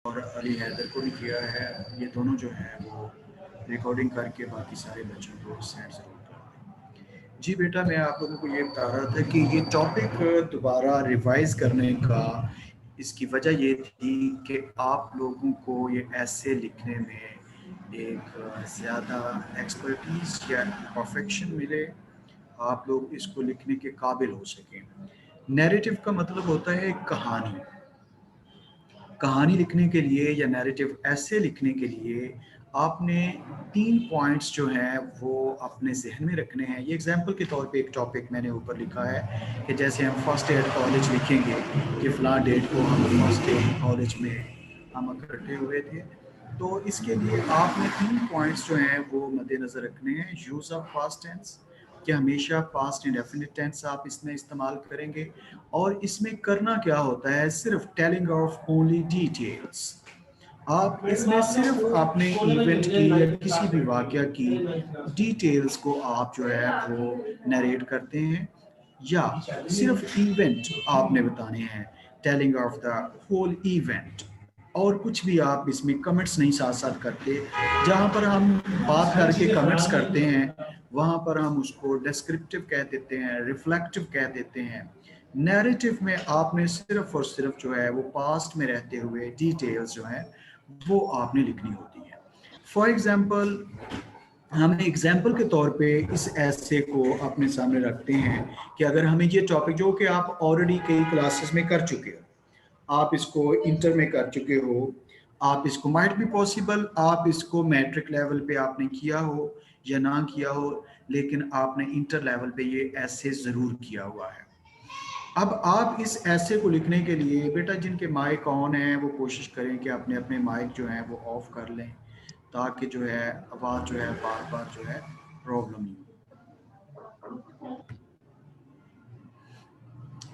और अली हैदर को भी किया है। ये दोनों जो हैं वो रिकॉर्डिंग करके बाकी सारे बच्चों को सेंड ज़रूर कर दें। जी बेटा, मैं आप लोगों को ये बता रहा था कि ये टॉपिक दोबारा रिवाइज करने का इसकी वजह ये थी कि आप लोगों को ये ऐसे लिखने में एक ज़्यादा एक्सपर्टीज़ या परफेक्शन मिले, आप लोग इसको लिखने के काबिल हो सकें। नैरेटिव का मतलब होता है एक कहानी। कहानी लिखने के लिए या नैरेटिव ऐसे लिखने के लिए आपने 3 पॉइंट्स जो हैं वो अपने ज़हन में रखने हैं। ये एग्जांपल के तौर पे एक टॉपिक मैंने ऊपर लिखा है कि जैसे हम फर्स्ट ईयर कॉलेज लिखेंगे कि फ़लाँ डेट को हम फर्स्ट ईयर कॉलेज में हम इकट्ठे हुए थे। तो इसके लिए आपने 3 पॉइंट्स जो हैं वो मद्देनज़र रखने हैं। यूज़ ऑफ पास्ट टेंस, कि हमेशा पास्ट इंडेफिनिट टेंस आप इसमें इस्तेमाल करेंगे, और इसमें करना क्या होता है, सिर्फ टेलिंग ऑफ ओनली डिटेल्स। आप इसमें सिर्फ अपने इवेंट की या किसी भी वाकया की डिटेल्स को आप जो है वो नरेट करते हैं, या सिर्फ इवेंट आपने बताने हैं, telling of the whole event. और कुछ भी आप इसमें कमेंट्स नहीं साथ साथ करते। जहाँ पर हम बात करके कमेंट्स करते हैं वहाँ पर हम उसको डिस्क्रिप्टिव कह देते हैं, रिफ्लेक्टिव कह देते हैं। नैरेटिव में आपने सिर्फ और सिर्फ जो है वो पास्ट में रहते हुए डिटेल्स जो है वो आपने लिखनी होती है। फॉर एग्जाम्पल, हम एग्जाम्पल के तौर पे इस ऐसे को अपने सामने रखते हैं कि अगर हमें ये टॉपिक जो कि आप ऑलरेडी कई क्लासेस में कर चुके हो, आप इसको इंटर में कर चुके हो, आप इसको माइट भी पॉसिबल आप इसको मैट्रिक लेवल पे आपने किया हो या ना किया हो, लेकिन आपने इंटर लेवल पे ये ऐसे ज़रूर किया हुआ है। अब आप इस ऐसे को लिखने के लिए बेटा जिनके माइक ऑन है वो कोशिश करें कि अपने अपने माइक जो है वो ऑफ कर लें, ताकि जो है आवाज़ जो है बार बार जो है प्रॉब्लम नहीं हो।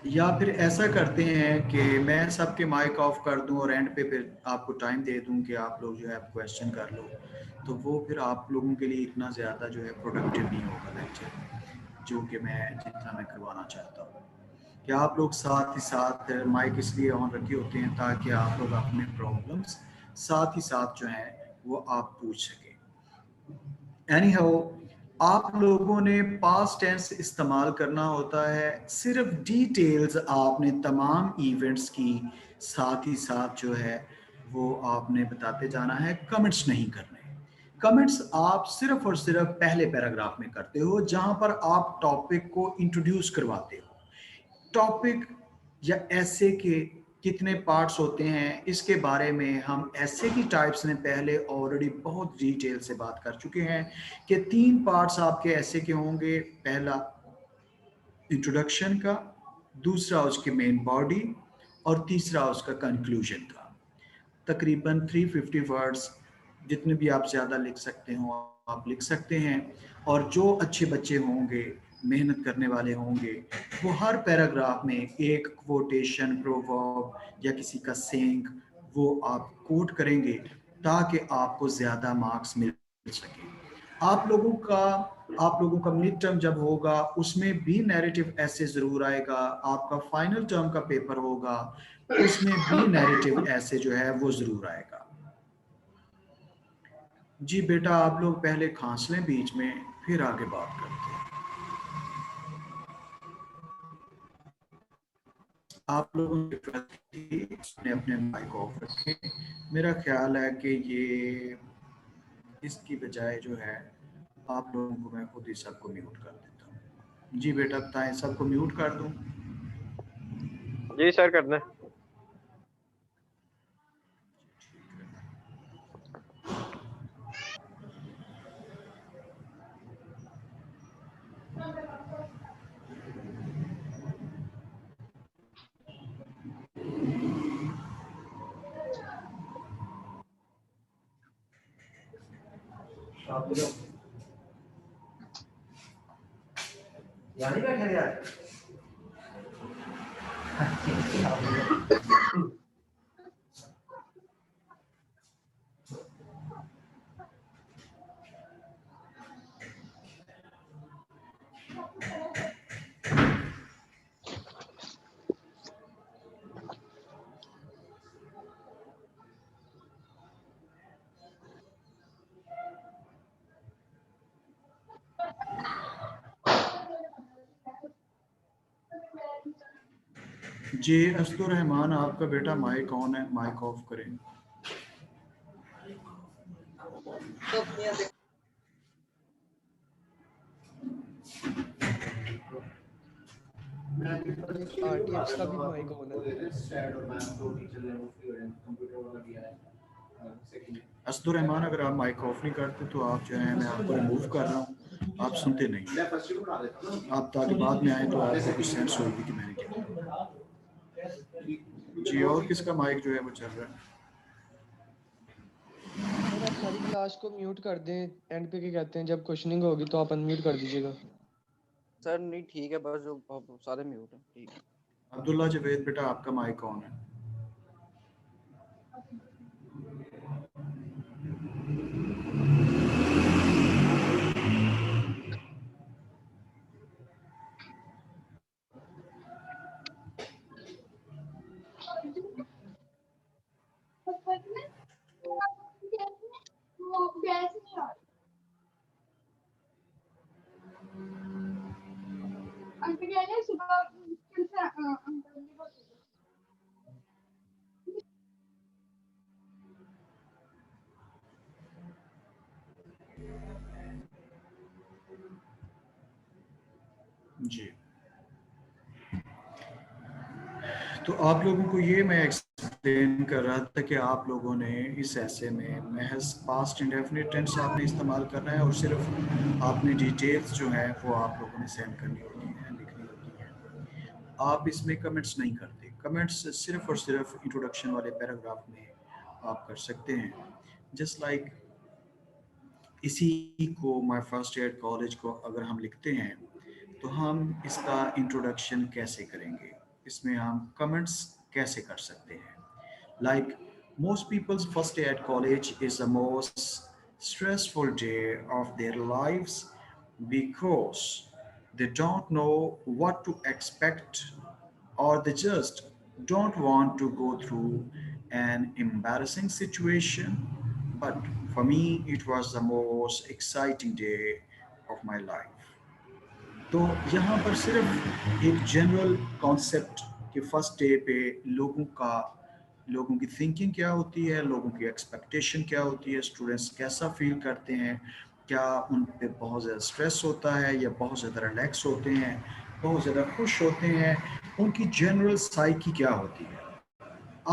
या फिर ऐसा करते हैं कि मैं सबके माइक ऑफ कर दूं और एंड पे फिर आपको टाइम दे दूं कि आप लोग जो है क्वेश्चन कर लो, तो वो फिर आप लोगों के लिए इतना ज़्यादा जो है प्रोडक्टिव नहीं होगा लेक्चर, जो कि मैं जितना मैं करवाना चाहता हूँ। कि आप लोग साथ ही साथ माइक इसलिए ऑन रखे होते हैं ताकि आप लोग अपने प्रॉब्लम्स साथ ही साथ जो है वो आप पूछ सकें। एनी हाउ, आप लोगों ने पास्ट टेंस इस्तेमाल करना होता है, सिर्फ डिटेल्स आपने तमाम इवेंट्स की साथ ही साथ जो है वो आपने बताते जाना है, कमेंट्स नहीं करने। कमेंट्स आप सिर्फ और सिर्फ पहले पैराग्राफ में करते हो जहां पर आप टॉपिक को इंट्रोड्यूस करवाते हो। टॉपिक या ऐसे के कितने पार्ट्स होते हैं इसके बारे में हम ऐसे की टाइप्स में पहले ऑलरेडी बहुत डिटेल से बात कर चुके हैं कि 3 पार्ट्स आपके ऐसे के होंगे। पहला इंट्रोडक्शन का, दूसरा उसके मेन बॉडी, और तीसरा उसका कंक्लूजन का। तकरीबन 350 वर्ड्स, जितने भी आप ज़्यादा लिख सकते हो आप लिख सकते हैं। और जो अच्छे बच्चे होंगे, मेहनत करने वाले होंगे, वो हर पैराग्राफ में एक कोटेशन, प्रोवर्ब या किसी का सेंग वो आप कोट करेंगे ताकि आपको ज़्यादा मार्क्स मिल सके। आप लोगों का आप लोगों का मिड टर्म जब होगा उसमें भी नैरेटिव ऐसे ज़रूर आएगा। आपका फाइनल टर्म का पेपर होगा उसमें भी नैरेटिव ऐसे जो है वो ज़रूर आएगा। जी बेटा, आप लोग पहले खांस लें बीच में, फिर आगे बात करते हैं। आप लोगों की अपने अपने माइक ऑफ रखें। मेरा ख्याल है कि ये इसकी बजाय जो है आप लोगों को मैं खुद ही सबको म्यूट कर देता हूँ। जी बेटा बताएं, सबको म्यूट कर दूं? जी सर, कर दें। यानी बैठे यार। जी असदुर रहमान, आपका बेटा माइक ऑन है, माइक ऑफ करें। आरटीएक्स का भी माइक ऑन है। असदुर रहमान, अगर आप माइक ऑफ नहीं करते तो आप जो है, मैं आपको रिमूव कर रहा हूँ, आप सुनते नहीं, आप ताकि बाद में आए तो आपको कुछ सेंस होगी कि मैंने क्या किया। जी, और किसका माइक जो है वो चल रहा है? सर आप सारी क्लास को म्यूट कर दें, एंड पे क्या कहते हैं, जब क्वेश्चनिंग होगी तो आप अनम्यूट कर दीजिएगा। सर नहीं ठीक है, बस जो सारे म्यूट हैं ठीक है। अब्दुल्ला जवेद बेटा, आपका माइक ऑन है। जी, तो आप लोगों को ये मैं एक्सप्लेन कर रहा था कि आप लोगों ने इस ऐसे में महज पास्ट इंडेफिनिट टेंस आपने इस्तेमाल करना है और सिर्फ आपने डिटेल्स जो है वो आप लोगों ने सेंड करनी होती है, लिखनी होती है। आप इसमें कमेंट्स नहीं करते, कमेंट्स सिर्फ और सिर्फ इंट्रोडक्शन वाले पैराग्राफ में आप कर सकते हैं। जस्ट लाइक इसी को माय फर्स्ट ईयर कॉलेज को अगर हम लिखते हैं तो हम इसका इंट्रोडक्शन कैसे करेंगे, इसमें हम कमेंट्स कैसे कर सकते हैं। Like most peoples first day at college is the most stressful day of their lives because they don't know what to expect or they just don't want to go through an embarrassing situation. But for me, it was the most exciting day of my life. तो यहाँ पर सिर्फ एक general concept कि first day पे लोगों की thinking क्या होती है, लोगों की एक्सपेक्टेशन क्या होती है, स्टूडेंट्स कैसा फील करते हैं, क्या उन पे बहुत ज़्यादा स्ट्रेस होता है या बहुत ज़्यादा रिलैक्स होते हैं, बहुत ज़्यादा खुश होते हैं, उनकी जनरल साइकी क्या होती है।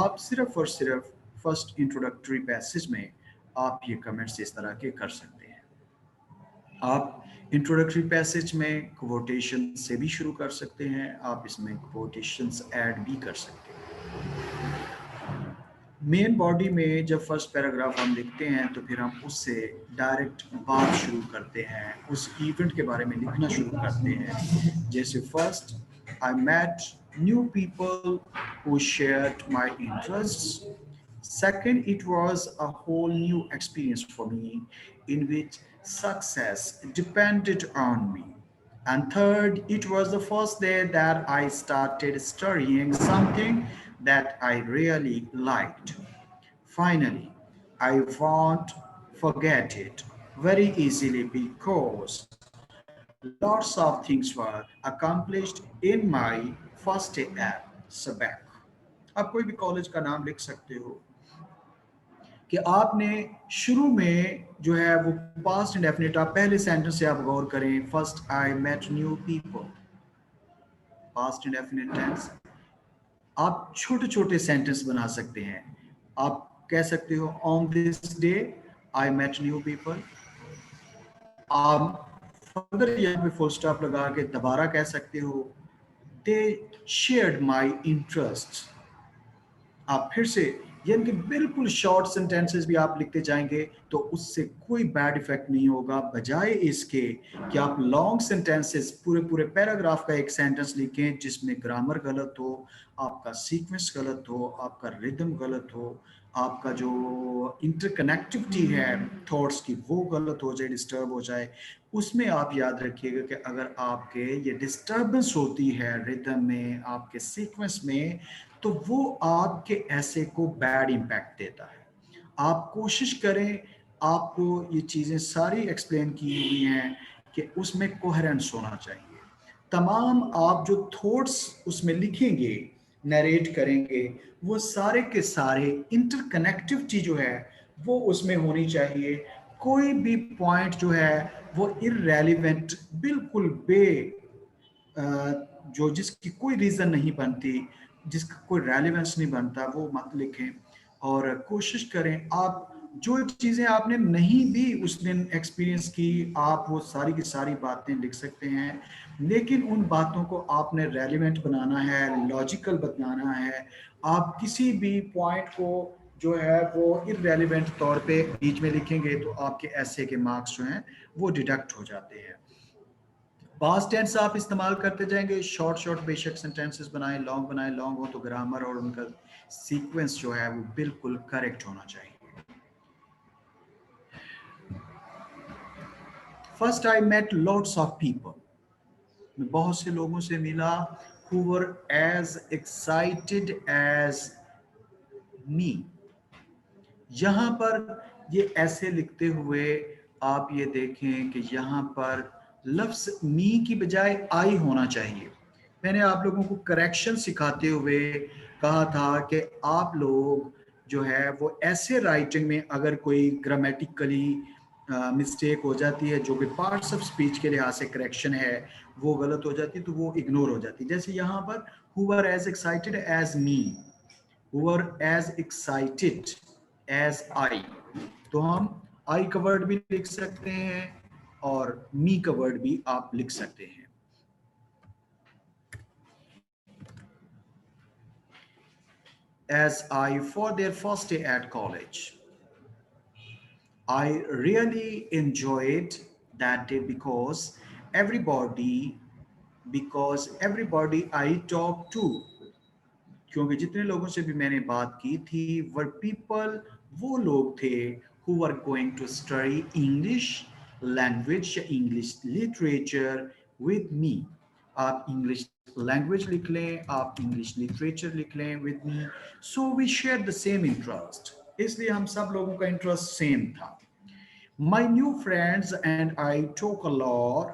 आप सिर्फ और सिर्फ फर्स्ट इंट्रोडक्टरी पैसेज में आप ये कमेंट्स इस तरह के कर सकते हैं। आप इंट्रोडक्टरी पैसेज में क्वोटेशन से भी शुरू कर सकते हैं, आप इसमें क्वोटेशंस ऐड भी कर सकते हैं। मेन बॉडी में जब फर्स्ट पैराग्राफ हम लिखते हैं तो फिर हम उससे डायरेक्ट बात शुरू करते हैं, उस इवेंट के बारे में लिखना शुरू करते हैं। जैसे first, I met new people who shared my interests. Second, it was a whole new experience for me in which success depended on me. And third, it was the first day that I started studying something that I really liked. Finally, I won't forget it very easily because lots of things were accomplished in my first day at SABAC. आप कोई भी college का नाम लिख सकते हो कि आपने शुरू में जो है वो पास्ट इंडेफिनिट, आप पहले सेंटेंस से आप गौर करें, first I met new people, past indefinite tense. आप छोटे छोटे सेंटेंस बना सकते हैं, आप कह सकते हो on this day I met new people. आप फर्दर यहाँ पे फुल स्टॉप लगा के दोबारा कह सकते हो दे शेयर्ड माई इंटरेस्ट। आप फिर से, यानी कि बिल्कुल शॉर्ट सेंटेंसेस भी आप लिखते जाएंगे तो उससे कोई बैड इफेक्ट नहीं होगा, बजाय इसके कि आप लॉन्ग सेंटेंसेस पूरे पूरे पैराग्राफ का एक सेंटेंस लिखें जिसमें ग्रामर गलत हो, आपका सीक्वेंस गलत हो, आपका रिदम गलत हो, आपका जो इंटरकनेक्टिविटी है थॉट्स की वो गलत हो जाए, डिस्टर्ब हो जाए। उसमें आप याद रखिएगा कि अगर आपके ये डिस्टर्बेंस होती है रिदम में, आपके सीक्वेंस में, तो वो आपके ऐसे को बैड इम्पैक्ट देता है। आप कोशिश करें, आपको ये चीज़ें सारी एक्सप्लेन की हुई हैं कि उसमें कोहेरेंस होना चाहिए। तमाम आप जो थॉट्स उसमें लिखेंगे नरेट करेंगे, वो सारे के सारे इंटरकनेक्टिविटी जो है वो उसमें होनी चाहिए। कोई भी पॉइंट जो है वो इररेलेवेंट, बिल्कुल जो जिसकी कोई रीज़न नहीं बनती, जिसका कोई रेलेवेंस नहीं बनता, वो मत लिखें। और कोशिश करें आप जो चीज़ें आपने नहीं भी उस दिन एक्सपीरियंस की, आप वो सारी की सारी बातें लिख सकते हैं, लेकिन उन बातों को आपने रेलिवेंट बनाना है, लॉजिकल बनाना है। आप किसी भी पॉइंट को जो है वो इररेलेवेंट तौर पे बीच में लिखेंगे तो आपके ऐसे के मार्क्स जो हैं वो डिडक्ट हो जाते हैं। पास्ट टेंस आप इस्तेमाल करते जाएंगे, शॉर्ट शॉर्ट बेशक सेंटेंसेस बनाएं, लॉन्ग हो तो ग्रामर और उनका सीक्वेंस जो है वो बिल्कुल करेक्ट होना चाहिए। First I met lots of people, मैं बहुत से लोगों से मिला, who were as excited as me। यहाँ पर ये ऐसे लिखते हुए आप ये देखें कि यहाँ पर लफ्ज़ मी की बजाय आई होना चाहिए। मैंने आप लोगों को करेक्शन सिखाते हुए कहा था कि आप लोग जो है वो ऐसे राइटिंग में अगर कोई ग्रामेटिकली मिस्टेक हो जाती है, जो कि पार्ट्स ऑफ स्पीच के लिहाज से करेक्शन है, वो गलत हो जाती है तो वो इग्नोर हो जाती है। जैसे यहाँ पर who were as excited as me, who were as excited as I, तो हम आई का वर्ड भी लिख सकते हैं और मी का वर्ड भी आप लिख सकते हैं। As I for their first day at college, I really enjoyed that day because everybody I talked to, क्योंकि जितने लोगों से भी मैंने बात की थी वर पीपल, वो लोग थे who were going to study English language या English literature with me। आप English language लिख लें, आप English literature लिख लें with me, so we shared the same interest, इसलिए हम सब लोगों का इंटरेस्ट सेम था। My new friends and I talk a lot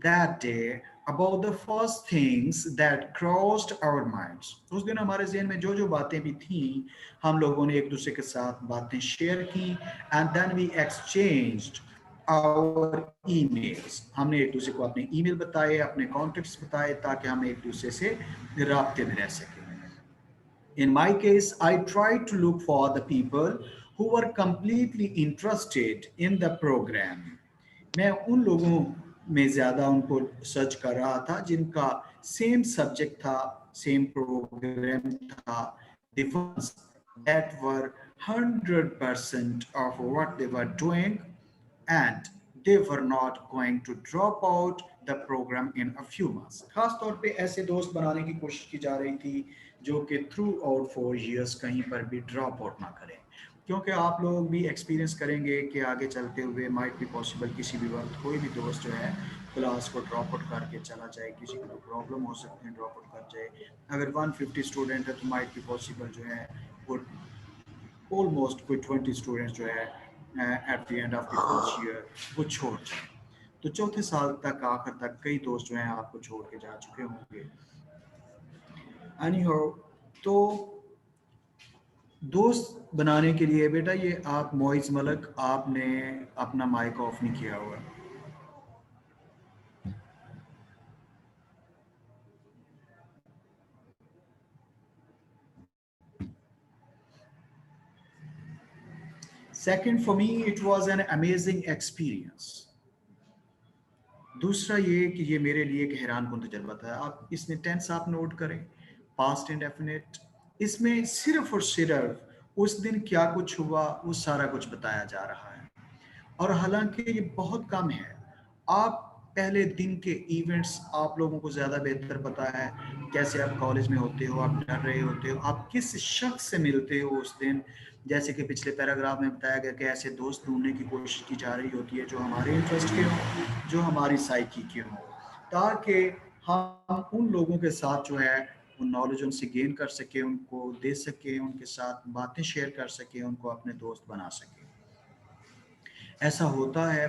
that day about the first things that crossed our minds। उस दिन हमारे ज़हन में जो जो बातें भी थीं, हम लोगों ने एक दूसरे के साथ बातें शेयर की, and then we exchanged our emails। हमने एक दूसरे को अपने ईमेल बताए, अपने कॉन्टेक्ट्स बताए, ताकि हम एक दूसरे से राब्ते में रह सकें। In my case, I tried to look for the people who were completely interested in the program। मैं उन लोगों में ज़्यादा उनको सर्च कर रहा था जिनका सेम सब्जेक्ट था, सेम प्रोग्राम था, the ones that were 100% of what they were doing and they were not going to drop out the program in a few months। खास तौर पे ऐसे दोस्त बनाने की कोशिश की जा रही थी जो कि थ्रू आउट 4 years कहीं पर भी ड्रॉप आउट ना करें, क्योंकि आप लोग भी एक्सपीरियंस करेंगे कि आगे चलते हुए माइट भी पॉसिबल किसी भी वक्त कोई भी दोस्त जो है क्लास को ड्रॉप आउट करके चला जाए, किसी को प्रॉब्लम हो सकती है ड्रॉप आउट कर जाए। अगर 150 स्टूडेंट है तो माइट भी पॉसिबल जो है वो ऑलमोस्ट कोई 20 स्टूडेंट्स जो है at the end of the first year वो छोड़ जाए। तो चौथे साल तक आखिर तक कई दोस्त जो हैं आपको छोड़ के जा चुके होंगे। एनीहाउ, तो दोस्त बनाने के लिए बेटा ये आप मोइज मलक, आपने अपना माइक ऑफ नहीं किया हुआ। Second, for me it was an amazing experience। दूसरा ये कि ये मेरे लिए एक हैरान कुन तजर्बा था। आप इसमें टेंस आप नोट करें, पास्ट इंडेफिनिट, इसमें सिर्फ और सिर्फ उस दिन क्या कुछ हुआ वो सारा कुछ बताया जा रहा है। और हालांकि ये बहुत कम है, आप पहले दिन के इवेंट्स आप लोगों को ज़्यादा बेहतर पता है, कैसे आप कॉलेज में होते हो, आप डर रहे होते हो, आप किस शख्स से मिलते हो उस दिन। जैसे कि पिछले पैराग्राफ में बताया गया कि ऐसे दोस्त ढूंढने की कोशिश की जा रही होती है जो हमारे इंटरेस्ट के हों, जो हमारी साइकी के हों, ताकि हम उन लोगों के साथ जो है वो नॉलेज उनसे गेन कर सके, उनको दे सके, उनके साथ बातें शेयर कर सके, उनको अपने दोस्त बना सके। ऐसा होता है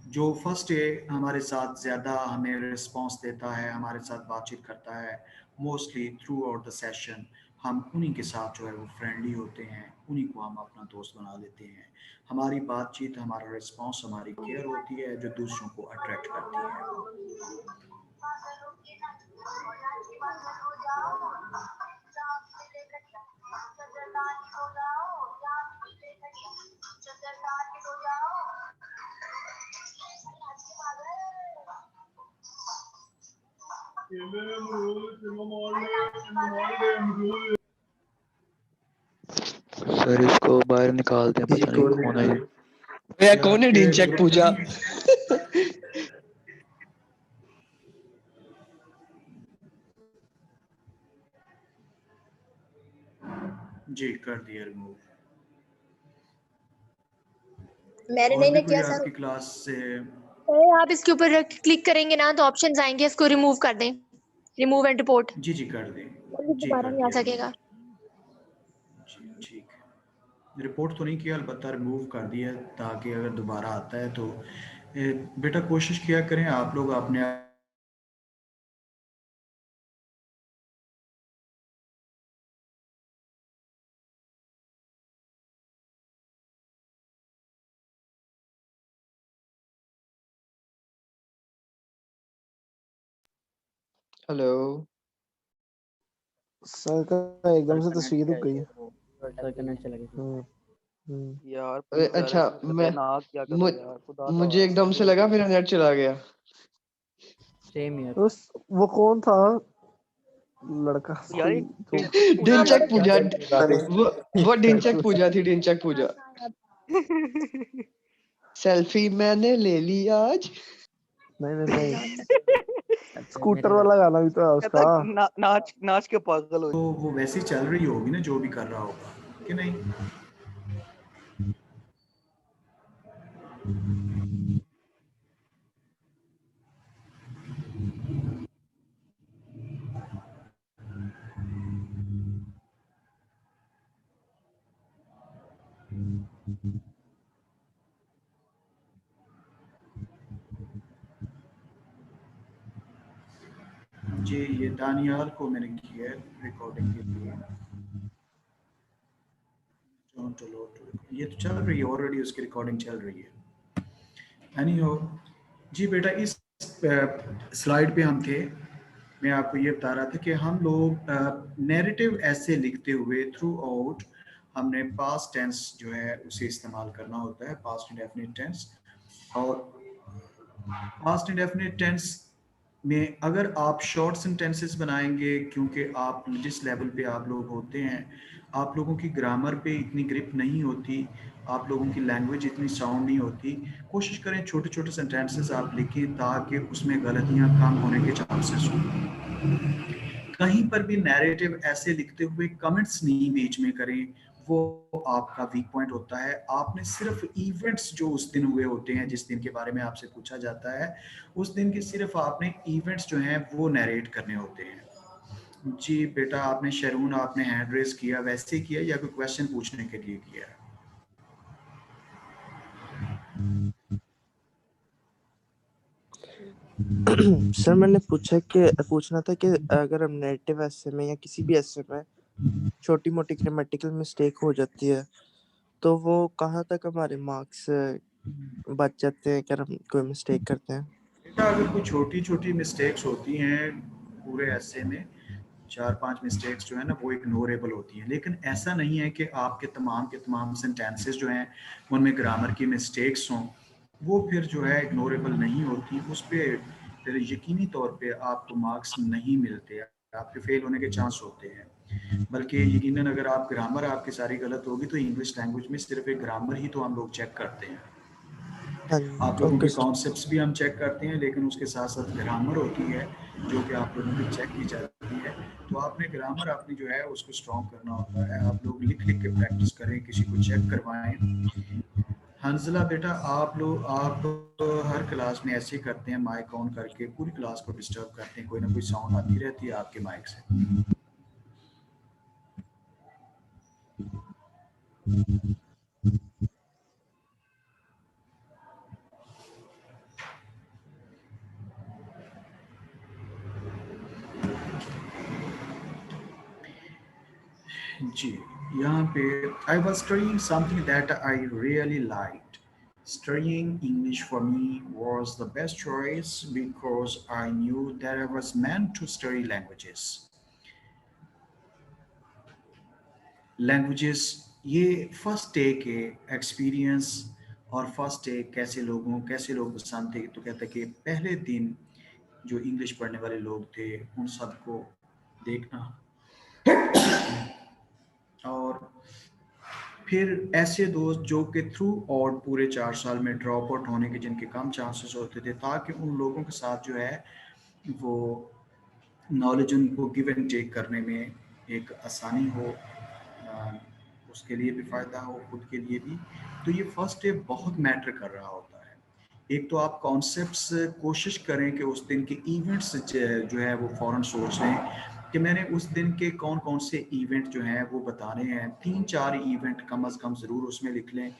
जो फर्स्ट डे हमारे साथ ज़्यादा हमें रिस्पांस देता है, हमारे साथ बातचीत करता है, mostly through out the session हम उन्हीं के साथ जो है वो फ्रेंडली होते हैं, उन्हीं को हम अपना दोस्त बना लेते हैं। हमारी बातचीत, हमारा रिस्पॉन्स, हमारी केयर होती है जो दूसरों को अट्रैक्ट करती है। सर इसको बाहर निकालते हैं, ये पता नहीं कौन कौन है ये। है? ये कौन है आपके ढिंचैक ग्रुप में पूजा? नहीं जी, कर दिया रिमूव। मैंने और नहीं भी ना कोई किया सर। आपकी क्लास से? अरे आप इसके ऊपर क्लिक करेंगे ना तो ऑप्शंस आएंगे, इसको रिमूव कर दें, रिमूव एंड रिपोर्ट, जी जी कर दें। जी दोबारा कर नहीं आ दिया रिमूव। सकेगा। जी ठीक है, रिपोर्ट तो नहीं किया, अलबत्ता रिमूव कर दिया ताकि अगर दोबारा आता है तो बेटा कोशिश किया करें आप लोग अपने। हेलो। सर का एकदम से कनेक्ट तस्वीर क्या रुक है गई ये है। वो सर कनेक्ट चला गया। यार अरे प्लीज यार अच्छा, ऐसे मत करो, मैं ना क्या करो मु, यार, खुदा का मुझे एकदम से प्लीज। लगा मेरा नेट चला गया। उस वो कौन था लड़का यार कोई ये जो पूजा यार ढिंचैक क्या पूजा। कर वो ढिंचैक पूजा थी, ढिंचैक पूजा। सेल्फी मैंने ले ली आज। नहीं नहीं नहीं, स्कूटर वाला गाना भी तो है कहता उसका। नाच नाच के पागल हो। तो वो वैसे ही चल रही होगी ना जो भी कर रहा होगा कि नहीं? जी ये दानियाल को मैंने किया है रिकॉर्डिंग के लिए। ये तो चल रही है ऑलरेडी, उसकी रिकॉर्डिंग चल रही है। एनी हो, जी बेटा इस स्लाइड पे हम थे। मैं आपको ये बता रहा था कि हम लोग नैरेटिव ऐसे लिखते हुए थ्रू आउट हमने पास्ट टेंस जो है उसे इस्तेमाल करना होता है, पास्ट इंडेफिनिट टेंस। और पास्ट इंडेफिनिट टेंस में अगर आप शॉर्ट सेंटेंसेस बनाएंगे, क्योंकि आप जिस लेवल पे आप लोग होते हैं, आप लोगों की ग्रामर पे इतनी ग्रिप नहीं होती, आप लोगों की लैंग्वेज इतनी साउंड नहीं होती। कोशिश करें छोटे छोटे सेंटेंसेस आप लिखें ताकि उसमें गलतियां कम होने के चांसेस हों। कहीं पर भी नैरेटिव ऐसे लिखते हुए कमेंट्स नहीं बीच में करें, वो आपका वीक पॉइंट होता है। आपने सिर्फ इवेंट्स जो उस दिन हुए होते हैं, जिस दिन के बारे में आपसे पूछा जाता है, उस दिन के सिर्फ आपने इवेंट्स जो हैं वो नरेट करने होते हैं। जी बेटा, आपने शरून आपने हैंड रेस किया, वैसे किया या कोई क्वेश्चन पूछने के लिए किया? सर मैंने पूछना था कि अगर हम नेटिव ऐसे में या किसी भी ऐसे में छोटी मोटी ग्रामेटिकल मिस्टेक हो जाती है तो वो कहाँ तक हमारे मार्क्स बच जाते हैं अगर हम कोई मिस्टेक करते हैं। बेटा अगर कोई छोटी छोटी मिस्टेक्स होती हैं पूरे ऐसे में, 4-5 मिस्टेक्स जो है ना वो इग्नोरेबल होती हैं, लेकिन ऐसा नहीं है कि आपके तमाम के तमाम सेंटेंसेस जो हैं उनमें ग्रामर की मिस्टेक्स हों, वो फिर जो है इग्नोरेबल नहीं होती। उस पर फिर यकीनी तौर पे आपको मार्क्स नहीं मिलते, आपके फेल होने के चांस होते हैं। बल्कि यकीनन अगर आप ग्रामर आपकी सारी गलत होगी तो इंग्लिश लैंग्वेज में सिर्फ एक ग्रामर ही तो हम लोग चेक करते हैं। हाँ आप लोगों ओके के सर। कॉन्सेप्ट्स भी हम चेक करते हैं, लेकिन उसके साथ साथ ग्रामर होती है जो कि आप लोगों की चेक की जाती है। तो आपने ग्रामर अपनी जो है उसको स्ट्रॉन्ग करना होता है। आप लोग लिख लिख के प्रैक्टिस करें, किसी को चेक करवाएं। हंजला बेटा, आप हर क्लास में ऐसे ही करते हैं, माइक ऑन करके पूरी क्लास को डिस्टर्ब करते हैं, कोई ना कोई साउंड आती रहती है आपके माइक से। जी, यहाँ पे I was studying something that I really liked. Studying English for me was the best choice because I knew that I was meant to study languages. Languages ये फर्स्ट डे के experience और first day कैसे लोग पसंद थे, तो कहते हैं कि पहले दिन जो इंग्लिश पढ़ने वाले लोग थे उन सबको देखना और फिर ऐसे दोस्त जो कि थ्रू और पूरे 4 साल में ड्रॉप आउट होने के जिनके कम चांसेस होते थे, ताकि उन लोगों के साथ जो है वो नॉलेज उनको गिव एंड टेक करने में एक आसानी हो, उसके लिए भी फ़ायदा हो, खुद के लिए भी। तो ये फर्स्ट डे बहुत मैटर कर रहा होता है। एक तो आप कॉन्सेप्ट्स कोशिश करें कि उस दिन के इवेंट्स जो है वो फ़ौरन सोच लें कि मैंने उस दिन के कौन कौन से इवेंट जो हैं वो बताने हैं। 3-4 इवेंट कम अज़ कम ज़रूर उसमें लिख लें।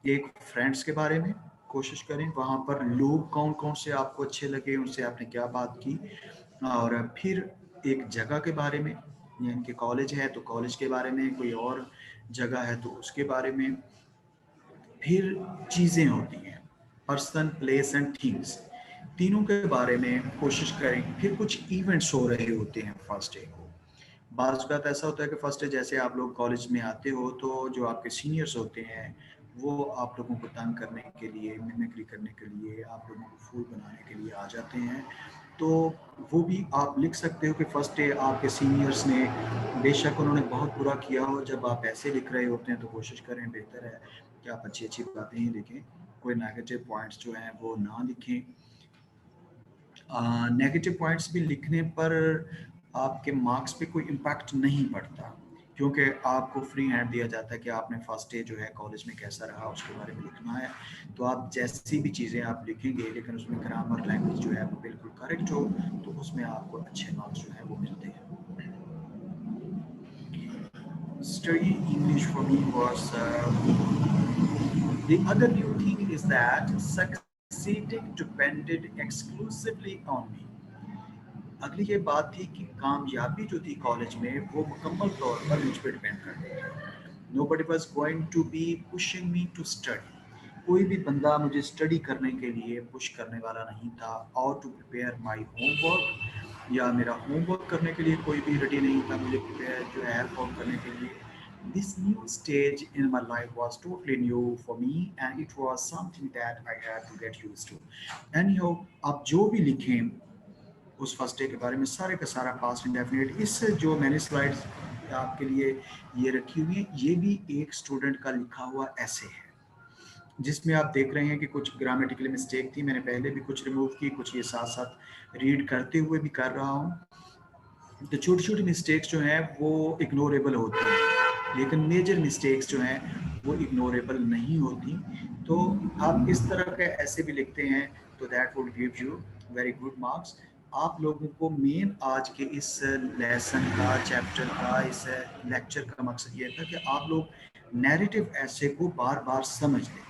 एक फ्रेंड्स के बारे में कोशिश करें, वहाँ पर लोग कौन कौन से आपको अच्छे लगे, उनसे आपने क्या बात की, और फिर एक जगह के बारे में, यानी कि कॉलेज है तो कॉलेज के बारे में, कोई और जगह है तो उसके बारे में। फिर चीज़ें होती हैं, पर्सन, प्लेस एंड थिंग्स, तीनों के बारे में कोशिश करें। फिर कुछ इवेंट्स हो रहे होते हैं फर्स्ट डे को। बाज़ बात ऐसा होता है कि फर्स्ट डे जैसे आप लोग कॉलेज में आते हो तो जो आपके सीनियर्स होते हैं वो आप लोगों को तंग करने के लिए, मिमिक्री करने के लिए, आप लोगों को फूल बनाने के लिए आ जाते हैं। तो वो भी आप लिख सकते हो कि फर्स्ट डे आपके सीनियर्स ने, बेशक उन्होंने बहुत बुरा किया हो, जब आप ऐसे लिख रहे होते हैं तो कोशिश करें, बेहतर है कि आप अच्छी अच्छी बातें ही लिखें, कोई नेगेटिव पॉइंट्स जो हैं वो ना लिखें। नेगेटिव पॉइंट्स भी लिखने पर आपके मार्क्स पे कोई इम्पैक्ट नहीं पड़ता, क्योंकि आपको फ्री हैंड दिया जाता है कि आपने फर्स्ट डे जो है कॉलेज में कैसा रहा उसके बारे में लिखना है। तो आप जैसी भी चीज़ें आप लिखेंगे, लेकिन उसमें ग्रामर, लैंग्वेज जो है वो बिल्कुल करेक्ट हो, तो उसमें आपको अच्छे मार्क्स जो है वो मिलते हैं। Study English for me was the other new thing is that succeeding depended exclusively on me. अगली ये बात थी कि कामयाबी जो थी कॉलेज में वो मुकम्मल तौर पर मुझ पर डिपेंड करती थी। Nobody was going to be pushing me to study. कोई भी बंदा मुझे स्टडी करने के लिए पुश करने वाला नहीं था, और टू प्रिपेयर माई होमवर्क, या मेरा होमवर्क करने के लिए कोई भी रेडी नहीं था मुझे प्रिपेयर जो है हेल्प करने के लिए। This new stage in my life was totally new for me and it was something that I had to get used to. Anyhow, आप जो भी लिखें उस फर्स्ट डे के बारे में सारे का सारा पास्ट इंडेफिनिट, इस जो मैंने स्लाइड्स आपके लिए ये रखी हुई है, ये भी एक स्टूडेंट का लिखा हुआ ऐसे है जिसमें आप देख रहे हैं कि कुछ ग्रामेटिकली मिस्टेक थी, मैंने पहले भी कुछ रिमूव की, कुछ ये साथ साथ रीड करते हुए भी कर रहा हूँ। तो छोटी छोटी मिस्टेक्स जो हैं वो इग्नोरेबल होती हैं, लेकिन मेजर मिस्टेक्स जो हैं वो इग्नोरेबल नहीं होती। तो आप इस तरह के ऐसे भी लिखते हैं तो that would give you very good marks. आप लोगों को मेन आज के इस लेसन का, चैप्टर का, इस लेक्चर का मकसद ये था कि आप लोग नैरेटिव ऐसे को बार बार समझ लें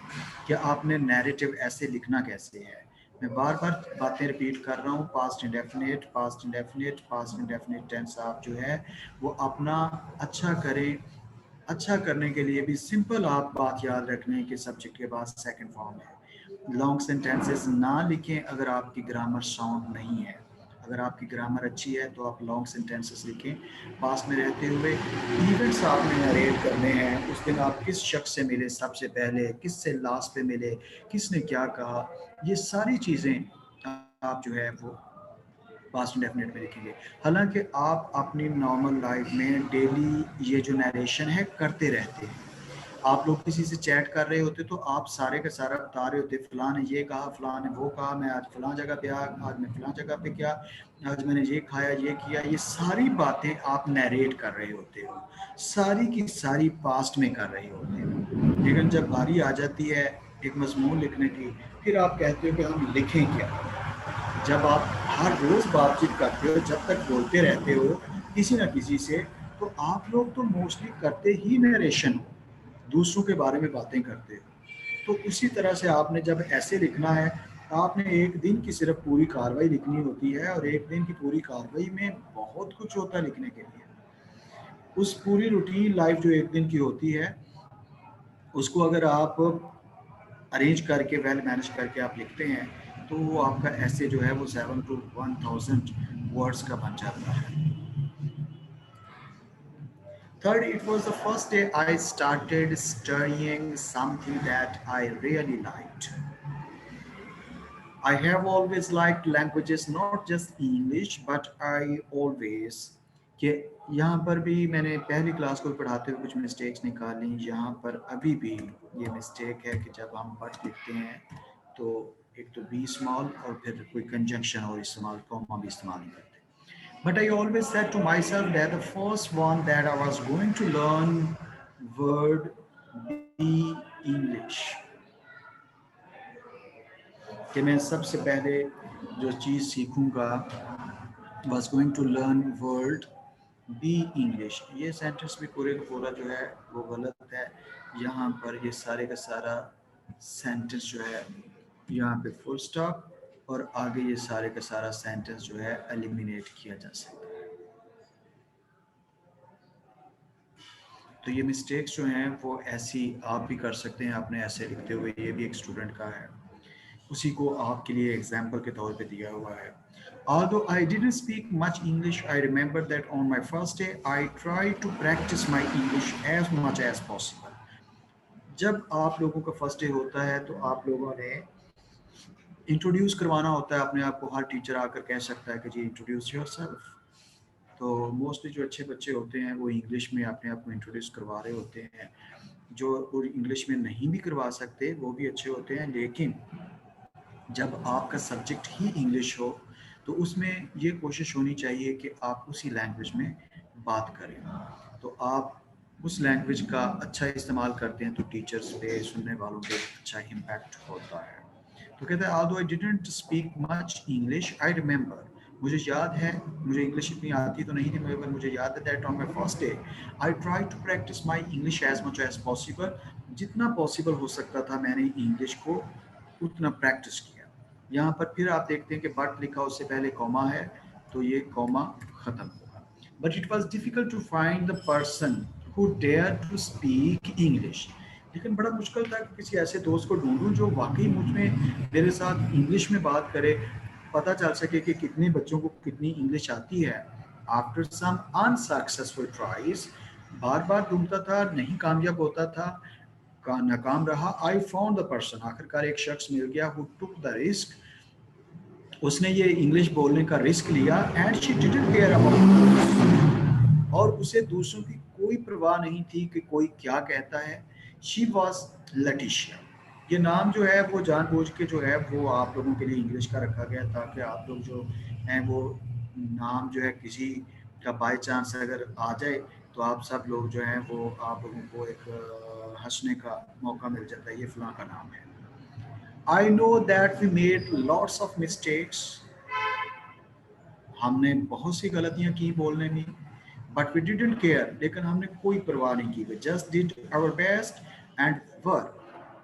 कि आपने नैरेटिव ऐसे लिखना कैसे है। मैं बार बार बातें रिपीट कर रहा हूँ, past indefinite, past indefinite, past indefinite tense आप जो है वो अपना अच्छा करें। अच्छा करने के लिए भी सिंपल आप बात याद रखने के सब्जेक्ट के बाद सेकंड फॉर्म है। लॉन्ग सेंटेंसेस ना लिखें अगर आपकी ग्रामर साउंड नहीं है। अगर आपकी ग्रामर अच्छी है तो आप लॉन्ग सेंटेंसेस लिखें। पास में रहते हुए इवेंट्स आपने नरेट करने हैं, उस दिन आप किस शख्स से मिले सबसे पहले, किससे लास्ट पे मिले, किसने क्या कहा, ये सारी चीज़ें आप जो है वो पास्ट इंडेफिनिट में लिखेंगे। हालांकि आप अपनी नॉर्मल लाइफ में डेली ये जो नरेशन है करते रहते हैं। आप लोग किसी से चैट कर रहे होते तो आप सारे का सारा बता रहे होते, फलां ने ये कहा, फलां ने वो कहा, मैं आज फलां जगह पे आ, आज मैं फलां जगह पे गया, आज मैंने ये खाया, ये किया, ये सारी बातें आप नरेट कर रहे होते हो, सारी की सारी पास्ट में कर रहे होते हो। लेकिन जब बारी आ जाती है एक मजमून लिखने की, फिर आप कहते हो कि हम लिखें क्या। जब आप हर रोज़ बातचीत करते हो, जब तक बोलते रहते हो किसी ना किसी से, तो आप लोग तो मोस्टली करते ही नरेशन हो, दूसरों के बारे में बातें करते हो। तो उसी तरह से आपने जब ऐसे लिखना है, आपने एक दिन की सिर्फ पूरी कार्रवाई लिखनी होती है, और एक दिन की पूरी कार्रवाई में बहुत कुछ होता है लिखने के लिए। उस पूरी रूटीन लाइफ जो एक दिन की होती है उसको अगर आप अरेंज करके वेल मैनेज करके आप लिखते हैं तो वो आपका ऐसे जो है वो 7 to 1000 वर्ड्स का बन जाता है. Third, it was the first day I started studying something that I really liked. I have always liked languages, not just English, but I always कि यहाँ पर भी मैंने पहली क्लास को पढ़ाते हुए कुछ मिस्टेक्स निकाली. यहाँ पर अभी भी ये मिस्टेक है कि जब हम बट लिखते हैं तो एक तो बी स्मॉल और फिर कोई कंजंक्शन और इस्तेमाल कॉमा भी इस्तेमाल नहीं करते. But I always said to myself that the first one that I was going to learn would be English. कि मैं सबसे पहले जो चीज़ सीखूंगा was going to learn word be English. ये सेंटेंस भी पूरे का पूरा जो है वो गलत है. यहाँ पर ये सारे का सारा सेंटेंस जो है यहाँ पे फुल स्टॉप और आगे ये सारे का सारा सेंटेंस जो है एलिमिनेट किया जा सकता है. तो ये मिस्टेक्स जो हैं वो ऐसी आप भी कर सकते हैं अपने ऐसे लिखते हुए. ये भी एक स्टूडेंट का है, उसी को आपके लिए एग्जाम्पल के तौर पे दिया हुआ है. Although I didn't speak much English, I remember that on my first day I tried to practice my English as much as possible. जब आप लोगों का फर्स्ट डे होता है तो आप लोगों ने इंट्रोड्यूस करवाना होता है अपने आप को. हर टीचर आकर कह सकता है कि जी इंट्रोड्यूस योरसेल्फ. तो मोस्टली जो अच्छे बच्चे होते हैं वो इंग्लिश में अपने आप को इंट्रोड्यूस करवा रहे होते हैं. जो इंग्लिश में नहीं भी करवा सकते वो भी अच्छे होते हैं. लेकिन जब आपका सब्जेक्ट ही इंग्लिश हो तो उसमें ये कोशिश होनी चाहिए कि आप उसी लैंग्वेज में बात करें. तो आप उस लैंग्वेज का अच्छा इस्तेमाल करते हैं तो टीचर्स पे, सुनने वालों पे अच्छा इम्पैक्ट होता है. तो कहते हैं although I didn't speak much English, I remember, मुझे याद है, मुझे इंग्लिश इतनी आती तो नहीं थी मगर मुझे याद है that on my first day I tried to practice my English as much as possible. जितना पॉसिबल हो सकता था मैंने इंग्लिश को उतना प्रैक्टिस किया. यहाँ पर फिर आप देखते हैं कि बट लिखा उससे पहले कॉमा है तो ये कॉमा खत्म होगा. But it was difficult to find the person who dare to speak English. लेकिन बड़ा मुश्किल था कि किसी ऐसे दोस्त को ढूंढूं जो वाकई मुझ में मेरे साथ इंग्लिश में बात करे, पता चल सके कि कितने बच्चों को कितनी इंग्लिश आती है. आफ्टर सम अनसक्सेसफुल ट्राइज, बार बार ढूंढता था, नहीं कामयाब होता था, नाकाम रहा. आई फाउंड द पर्सन, आखिरकार एक शख्स मिल गया हु टुक द रिस्क, उसने ये इंग्लिश बोलने का रिस्क लिया. And she didn't care about, और उसे दूसरों की कोई परवाह नहीं थी कि कोई क्या कहता है. She was Letitia. ये नाम जो है वो जानबूझ के जो है वो आप लोगों के लिए इंग्लिश का रखा गया ताकि आप लोग जो हैं वो नाम जो है किसी का बाय चांस अगर आ जाए तो आप सब लोग जो हैं वो आप लोगों को एक हंसने का मौका मिल जाता है, ये फलां का नाम है. I know that we made lots of mistakes. हमने बहुत सी गलतियां की बोलने में, but we didn't care. लेकिन हमने कोई परवाह नहीं की. We just did our best and were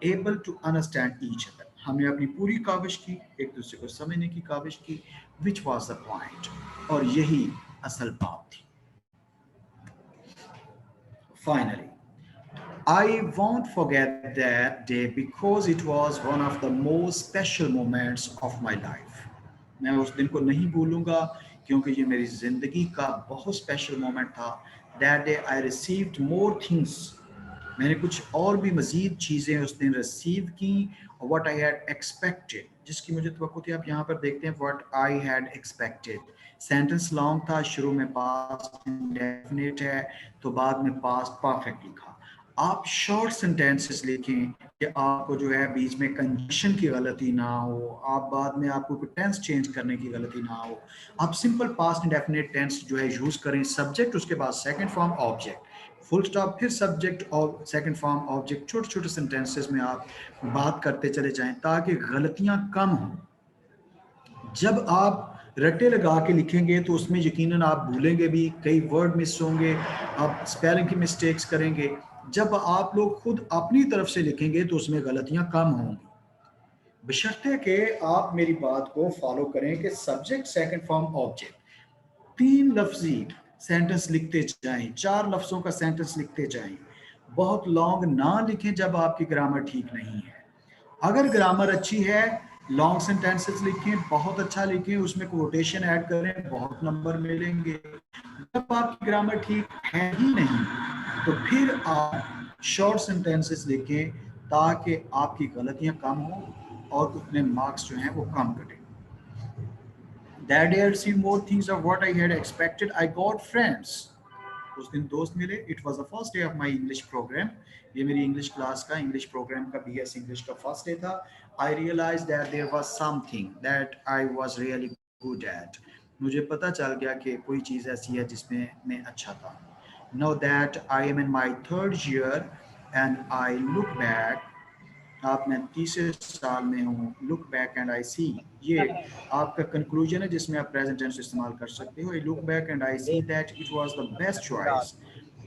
able to understand each other. हमने अपनी पूरी काविश की, एक दूसरे को समझने की काविश की, which was the point. और यही असल बात थी. Finally, I won't forget that day because it was one of the most special moments of my life. मैं उस दिन को नहीं भूलूंगा क्योंकि ये मेरी जिंदगी का बहुत स्पेशल मोमेंट था. That day I received more things. मैंने कुछ और भी मजीद चीज़ें उस दिन रिसीव की. What I had expected, जिसकी मुझे तवक्को थी. आप यहाँ पर देखते हैं what I had expected. Sentence long था, शुरू में पास्ट इंडेफिनिट है तो बाद में पास्ट परफेक्ट लिखा. आप शॉर्ट सेंटेंसेस लिखें कि आपको जो है बीच में कंजंक्शन की गलती ना हो, आप बाद में आपको कोई टेंस चेंज करने की गलती ना हो. आप सिंपल पास्ट इंडेफिनिट टेंस जो है यूज़ करें. सब्जेक्ट, उसके बाद second form object, full stop, फिर सब्जेक्ट और सेकंड फॉर्म ऑब्जेक्ट. छोटे छोटे सेंटेंसेस में आप बात करते चले जाएं ताकि गलतियां कम हों. जब आप रट्टे लगा के लिखेंगे तो उसमें यकीनन आप भूलेंगे भी, कई वर्ड मिस होंगे, आप स्पेलिंग की मिस्टेक्स करेंगे. जब आप लोग खुद अपनी तरफ से लिखेंगे तो उसमें गलतियां कम होंगी, बशर्ते कि आप मेरी बात को फॉलो करें कि सब्जेक्ट, सेकंड फॉर्म, ऑब्जेक्ट, तीन लफ्जी सेंटेंस लिखते जाएं, 4 लफ्जों का सेंटेंस लिखते जाएं। बहुत लॉन्ग ना लिखें जब आपकी ग्रामर ठीक नहीं है। अगर ग्रामर अच्छी है, लॉन्ग सेंटेंसेस लिखें, बहुत अच्छा लिखें, उसमें कोटेशन ऐड करें, बहुत नंबर मिलेंगे। जब आपकी ग्रामर ठीक है ही नहीं तो फिर आप शॉर्ट सेंटेंसेस लिखें ताकि आपकी गलतियां कम हो और उतने मार्क्स जो हैं वो कम कटें। That day I received more things of what I had expected. I got friends. उस दिन दोस्त मिले. It was the first day of my English program. ये मेरी इंग्लिश क्लास का, इंग्लिश प्रोग्राम का, BS इंग्लिश का फर्स्ट डे था. I realized that there was something that I was really good at. मुझे पता चल गया कि कोई चीज़ ऐसी है जिसमें मैं अच्छा था. Now that I am in my 3rd year and I look back, आप मैं तीसरे साल में हूँ. लुक बैक एंड आई सी, ये आपका कंक्लूजन है जिसमें आप प्रेजेंट टेंस इस्तेमाल कर सकते हो. Look back and I see that it was the best choice.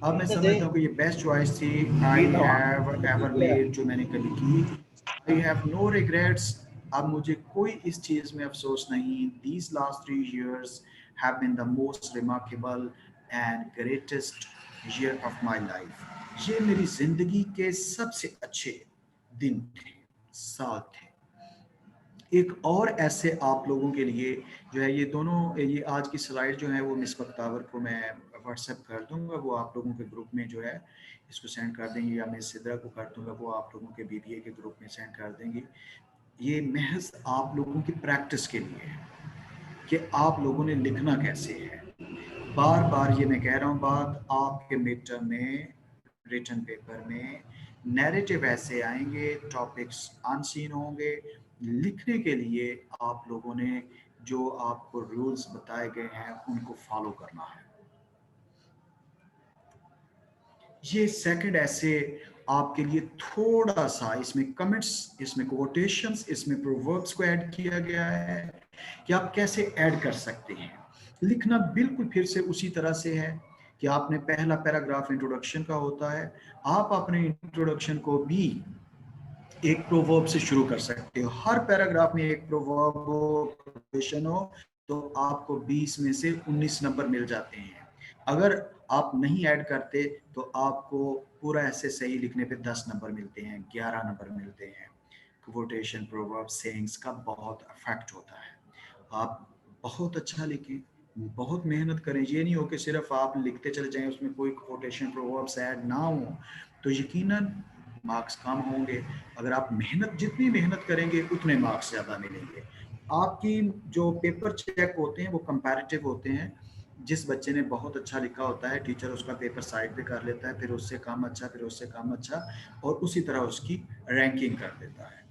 अब मैं समझता हूँ कि ये बेस्ट चॉइस थी आई हैव एवर मेड, जो मैंने कभी की. आई हैव नो रिग्रेट्स, अब मुझे कोई इस चीज़ में अफसोस नहीं. These last 3 years have been the most remarkable and greatest year of my life. ये मेरी जिंदगी के सबसे अच्छे दिन थे, साल थे. एक और ऐसे आप लोगों के लिए जो है, ये दोनों, ये आज की स्लाइड जो है वो मिस बख्तावर को मैं व्हाट्सएप कर दूंगा, वो आप लोगों के ग्रुप में जो है इसको सेंड कर देंगे, या मैं सिद्रा को कर दूंगा, वो आप लोगों के BBA के ग्रुप में सेंड कर देंगे. ये महज आप लोगों की प्रैक्टिस के लिए है कि आप लोगों ने लिखना कैसे है. बार बार ये मैं कह रहा हूँ बात, आपके मिड टर्म में, रिटन पेपर में नैरेटिव ऐसे आएंगे, टॉपिक्स अनसीन होंगे. लिखने के लिए आप लोगों ने जो आपको रूल्स बताए गए हैं उनको फॉलो करना है. ये सेकंड ऐसे आपके लिए थोड़ा सा, इसमें कमेंट्स, इसमें कोटेशंस, इसमें प्रोवर्ब्स को ऐड किया गया है कि आप कैसे ऐड कर सकते हैं. लिखना बिल्कुल फिर से उसी तरह से है कि आपने पहला पैराग्राफ इंट्रोडक्शन का होता है, आप अपने इंट्रोडक्शन को भी एक प्रोवर्ब से शुरू कर सकते हो. हर पैराग्राफ में एक प्रोवर्ब हो, क्वेश्चन हो, तो आपको 20 में से 19 नंबर मिल जाते हैं. अगर आप नहीं ऐड करते तो आपको पूरा ऐसे सही लिखने पे 10 नंबर मिलते हैं, 11 नंबर मिलते हैं. कोटेशन, प्रोवर्ब, सेइंग्स का बहुत इफेक्ट होता है. आप बहुत अच्छा लिखें, बहुत मेहनत करें. ये नहीं हो कि सिर्फ आप लिखते चले जाएं, उसमें कोई कोटेशन, प्रोवर्ब्स ऐड ना हो तो यकीनन मार्क्स कम होंगे. अगर आप मेहनत, जितनी मेहनत करेंगे उतने मार्क्स ज़्यादा मिलेंगे. आपकी जो पेपर चेक होते हैं वो कंपैरेटिव होते हैं. जिस बच्चे ने बहुत अच्छा लिखा होता है, टीचर उसका पेपर साइड पे कर लेता है, फिर उससे कम अच्छा, फिर उससे कम अच्छा, और उसी तरह उसकी रैंकिंग कर देता है.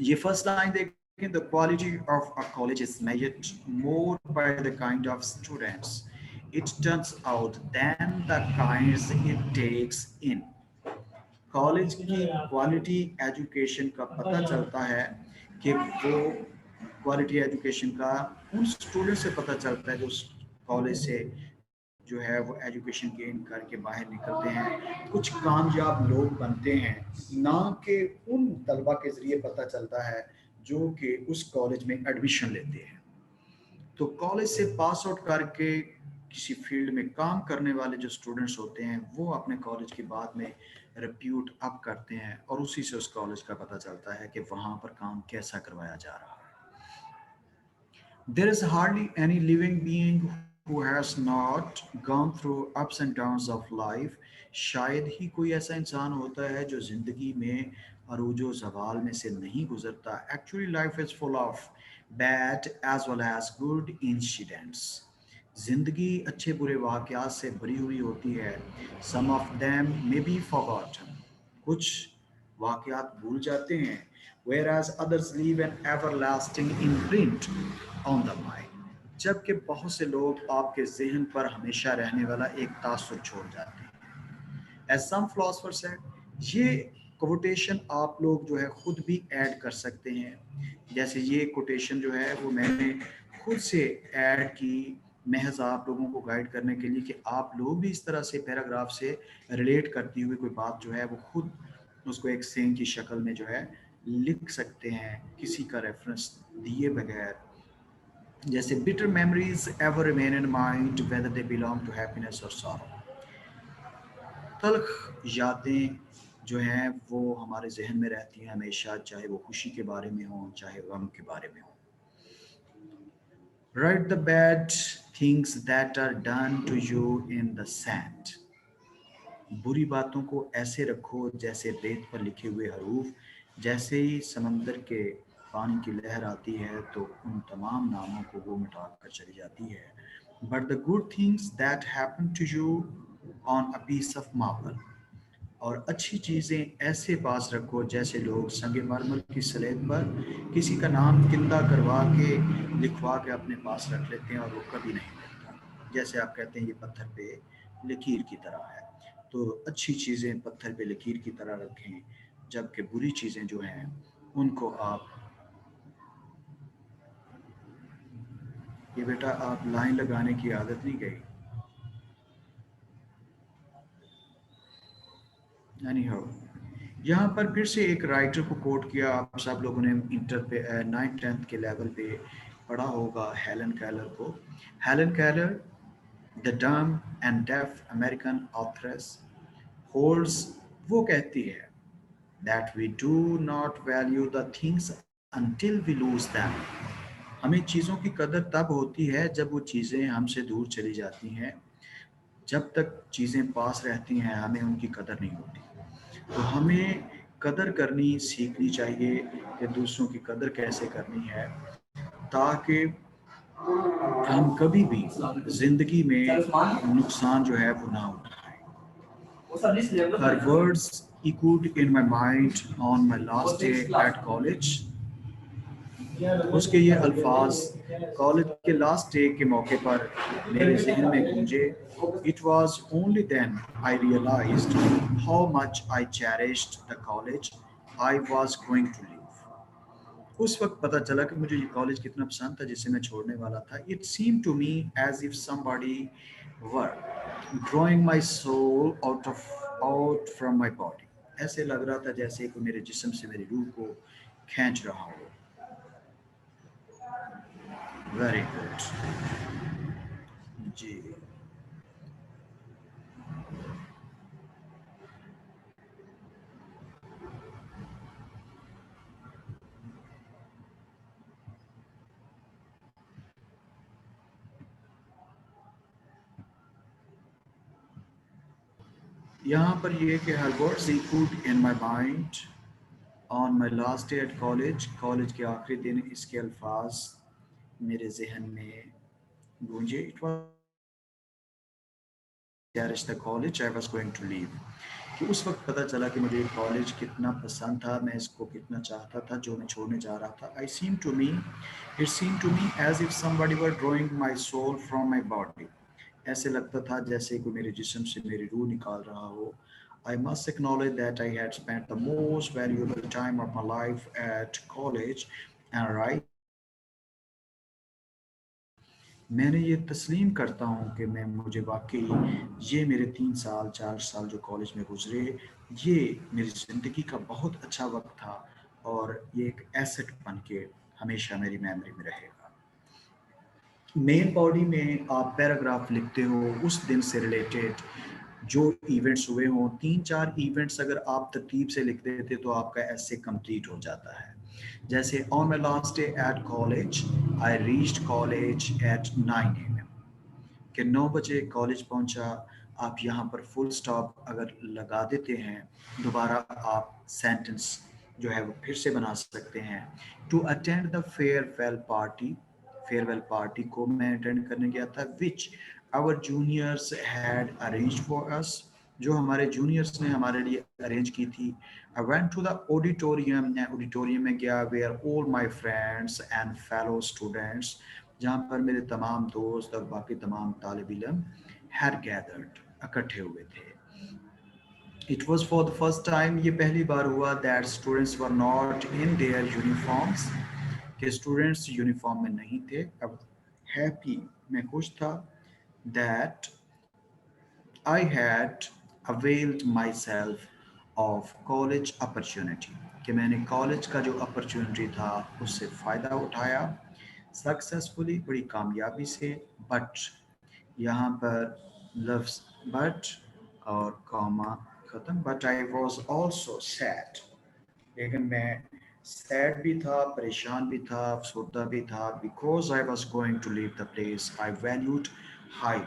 ये फर्स्ट लाइन देखें, the quality of a college is measured more by the kind of students it turns out than the kinds it takes in. College की क्वालिटी एजुकेशन का पता चलता है कि वो क्वालिटी एजुकेशन का उन स्टूडेंट से पता चलता है जो कॉलेज से जो है वो एजुकेशन गेन करके बाहर निकलते हैं, कुछ कामयाब लोग बनते हैं, ना कि उन तलबा के ज़रिए पता चलता है जो कि उस कॉलेज में एडमिशन लेते हैं. तो कॉलेज से पास आउट करके किसी फील्ड में काम करने वाले जो स्टूडेंट्स होते हैं वो अपने कॉलेज के बाद में रिप्यूट अप करते हैं, और उसी से उस कॉलेज का पता चलता है कि वहाँ पर काम कैसा करवाया जा रहा है. There is hardly any living being who has not gone through ups and downs of life. शायद ही कोई ऐसा इंसान होता है जो जिंदगी में अरूजो ज़वाल में से नहीं गुजरता. Actually life is full of bad as well as good incidents. जिंदगी अच्छे बुरे वाक़यात से भरी हुई होती है. Some of them may be forgotten. कुछ वाक़यात भूल जाते हैं, whereas others leave an everlasting imprint on the mind. जबकि बहुत से लोग आपके जहन पर हमेशा रहने वाला एक तासुर छोड़ जाते हैं. As some philosophers said, ये कोटेशन आप लोग जो है खुद भी ऐड कर सकते हैं. जैसे ये कोटेशन जो है वो मैंने खुद से ऐड की, महज आप लोगों को गाइड करने के लिए कि आप लोग भी इस तरह से पैराग्राफ से रिलेट करती हुई कोई बात जो है वो खुद उसको एक सेइंग की शक्ल में जो है लिख सकते हैं, किसी का रेफरेंस दिए बगैर. जैसे bitter memories ever remain in mind whether they belong to happiness or sorrow. तल्ख यादें जो हैं वो हमारे जहन में रहती हैं हमेशा, चाहे वो खुशी के बारे में हो चाहे गम के बारे में हो. Write the bad things that are done to you in the sand. बुरी बातों को ऐसे रखो जैसे रेत पर लिखे हुए हरूफ. जैसे ही समंदर के पानी की लहर आती है तो उन तमाम नामों को वो मिटा कर चली जाती है. But the good things that happen to you on a piece of marble. और अच्छी चीज़ें ऐसे पास रखो जैसे लोग संगे मरमर की स्लेट पर किसी का नाम किंदा करवा के लिखवा के अपने पास रख लेते हैं और वो कभी नहीं मिलता. जैसे आप कहते हैं ये पत्थर पे लकीर की तरह है, तो अच्छी चीज़ें पत्थर पे लकीर की तरह रखें, जबकि बुरी चीज़ें जो हैं उनको आप ये बेटा आप लाइन लगाने की आदत नहीं गई. Anyhow, यहाँ पर फिर से एक राइटर को कोट किया. आप सब लोगों ने इंटर पे 9th 10th के लेवल पे पढ़ा होगा हेलन केलर को. Helen Keller, the dumb and deaf American authoress, holds, वो कहती है that we do not value the things until we lose them. हमें चीज़ों की कदर तब होती है जब वो चीज़ें हमसे दूर चली जाती हैं. जब तक चीज़ें पास रहती हैं हमें उनकी कदर नहीं होती. तो हमें कदर करनी सीखनी चाहिए कि दूसरों की कदर कैसे करनी है, ताकि हम कभी भी जिंदगी में नुकसान जो है वो ना उठाएं. Her words echoed in my mind on my last day at college. उसके ये अल्फाज कॉलेज के लास्ट डे के मौके पर मेरे जहन में गूंजे. It was only then I realized how much I cherished the college I was going to leave. उस वक्त पता चला कि मुझे ये कॉलेज कितना पसंद था जिसे मैं छोड़ने वाला था. It seemed to me as if somebody were drawing my soul out from my body. ऐसे लग रहा था जैसे कि मेरे जिस्म से मेरी रूह को खींच रहा हो. वेरी गुड जी. यहाँ पर ये कि हर words echoed in my mind on my last day at college. College के आखिरी दिन इसके अल्फाज मेरे जहन में गूंजे. It was cherish the college I was going to leave. कि उस वक्त पता चला कि मुझे कॉलेज कितना पसंद था, मैं इसको कितना चाहता था जो मैं छोड़ने जा रहा था. It seemed to me as if somebody were drawing my soul from my body. ऐसे लगता था जैसे कोई मेरे जिस्म से मेरी रूह निकाल रहा हो. I must acknowledge that I had spent the most valuable time of my life at college and right. मैंने ये तस्लीम करता हूँ कि मुझे वाकई ये मेरे 3 साल 4 साल जो कॉलेज में गुजरे ये मेरी ज़िंदगी का बहुत अच्छा वक्त था और ये एक एसेट बन के हमेशा मेरी मेमोरी में रहेगा. मेन बॉडी में आप पैराग्राफ लिखते हो उस दिन से रिलेटेड जो इवेंट्स हुए हों. 3-4 इवेंट्स अगर आप तरतीब से लिख देते तो आपका ऐसे कंप्लीट हो जाता है. जैसे on my last day at college I reached college eight 9 AM कि 9 बजे कॉलेज पहुंचा. आप यहाँ पर फुल स्टॉप अगर लगा देते हैं दोबारा आप सेंटेंस जो है वो फिर से बना सकते हैं. To attend the farewell party को मैं अटेंड करने गया था which our juniors had arrange for us, जो हमारे जूनियर्स ने हमारे लिए अरेंज की थी. I went to the auditorium, मैं ऑडिटोरियम में गया where all my friends and fellow students, जहाँ पर मेरे तमाम दोस्त और बाकी तमाम तालिब इल्म had gathered, इकट्ठे हुए थे. It was for the first time, ये पहली बार हुआ that students were not in their uniforms, कि students यूनिफॉर्म में नहीं थे. अब happy, मैं खुश था that I had availed myself of college opportunity, कि मैंने कॉलेज का जो अपॉर्चुनिटी था उससे फ़ायदा उठाया. सक्सेसफुली, बड़ी कामयाबी से, बट यहाँ पर लफ्ज़ बट और कॉमा ख़त्म, but I was also sad, लेकिन मैं सैड भी था, परेशान भी था, अफसरदा भी था, because I was going to leave the place I valued high,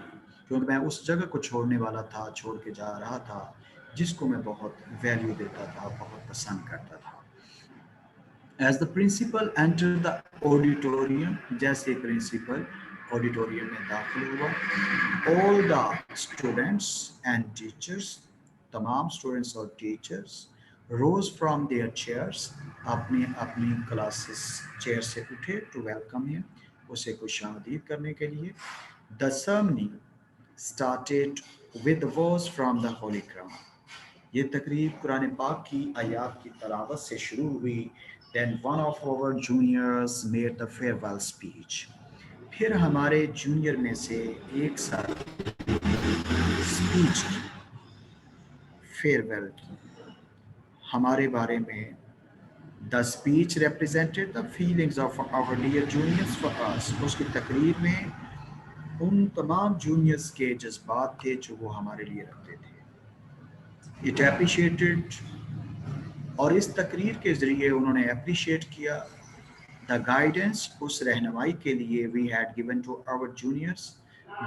क्योंकि मैं उस जगह को छोड़ने वाला था, छोड़ के जा रहा था जिसको मैं बहुत वैल्यू देता था, बहुत पसंद करता था। As the principal entered the auditorium, जैसे प्रिंसिपल ऑडिटोरियम में दाखिल हुआ, all the students and teachers, तमाम स्टूडेंट्स और teachers rose from their chairs, अपनी अपनी क्लासेस चेयर से उठे to welcome him, उसे खुशामदीद करने के लिए। The ceremony started with the verse from the Holy Quran. ये तकरीब कुरान पाक की आयात की तलावत से शुरू हुई। Then one of our juniors made the farewell speech. फिर हमारे जूनियर में से एक साथ स्पीच की, फेयरवेल की हमारे बारे में। The speech represented the feelings of our dear juniors for us. उसकी तकरीर में उन तमाम जूनियर्स के जज्बात थे जो वो हमारे लिए रखते थे। It appreciated, और इस तकरीर के ज़रिए उन्होंने अप्रिशिएट किया, द गाइडेंस, उस रहनुमाई के लिए, we had given to our juniors,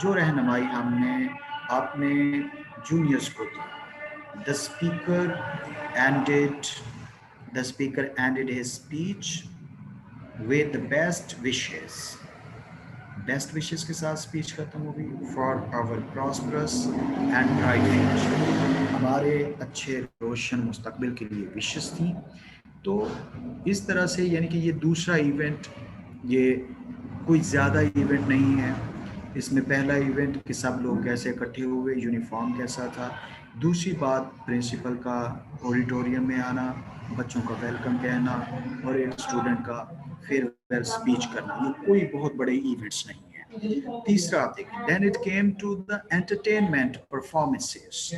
जो रहनुमाई हमने अपने जूनियर्स को दी। The speaker ended his speech with the best wishes, best wishes के साथ स्पीच खत्म हो गई। For our prosperous and bright future, हमारे अच्छे रोशन मुस्तकबिल के लिए विशेस थी। तो इस तरह से, यानी कि ये दूसरा इवेंट, ये कोई ज़्यादा इवेंट नहीं है। इसमें पहला इवेंट कि सब लोग कैसे इकट्ठे हुए, यूनिफॉर्म कैसा था। दूसरी बात प्रिंसिपल का ऑडिटोरियम में आना, बच्चों का वेलकम कहना और एक स्टूडेंट का फेयरवेल स्पीच करना, ये कोई बहुत बड़े इवेंट्स नहीं है। तीसरा आप देखें, then it came to the entertainment performances,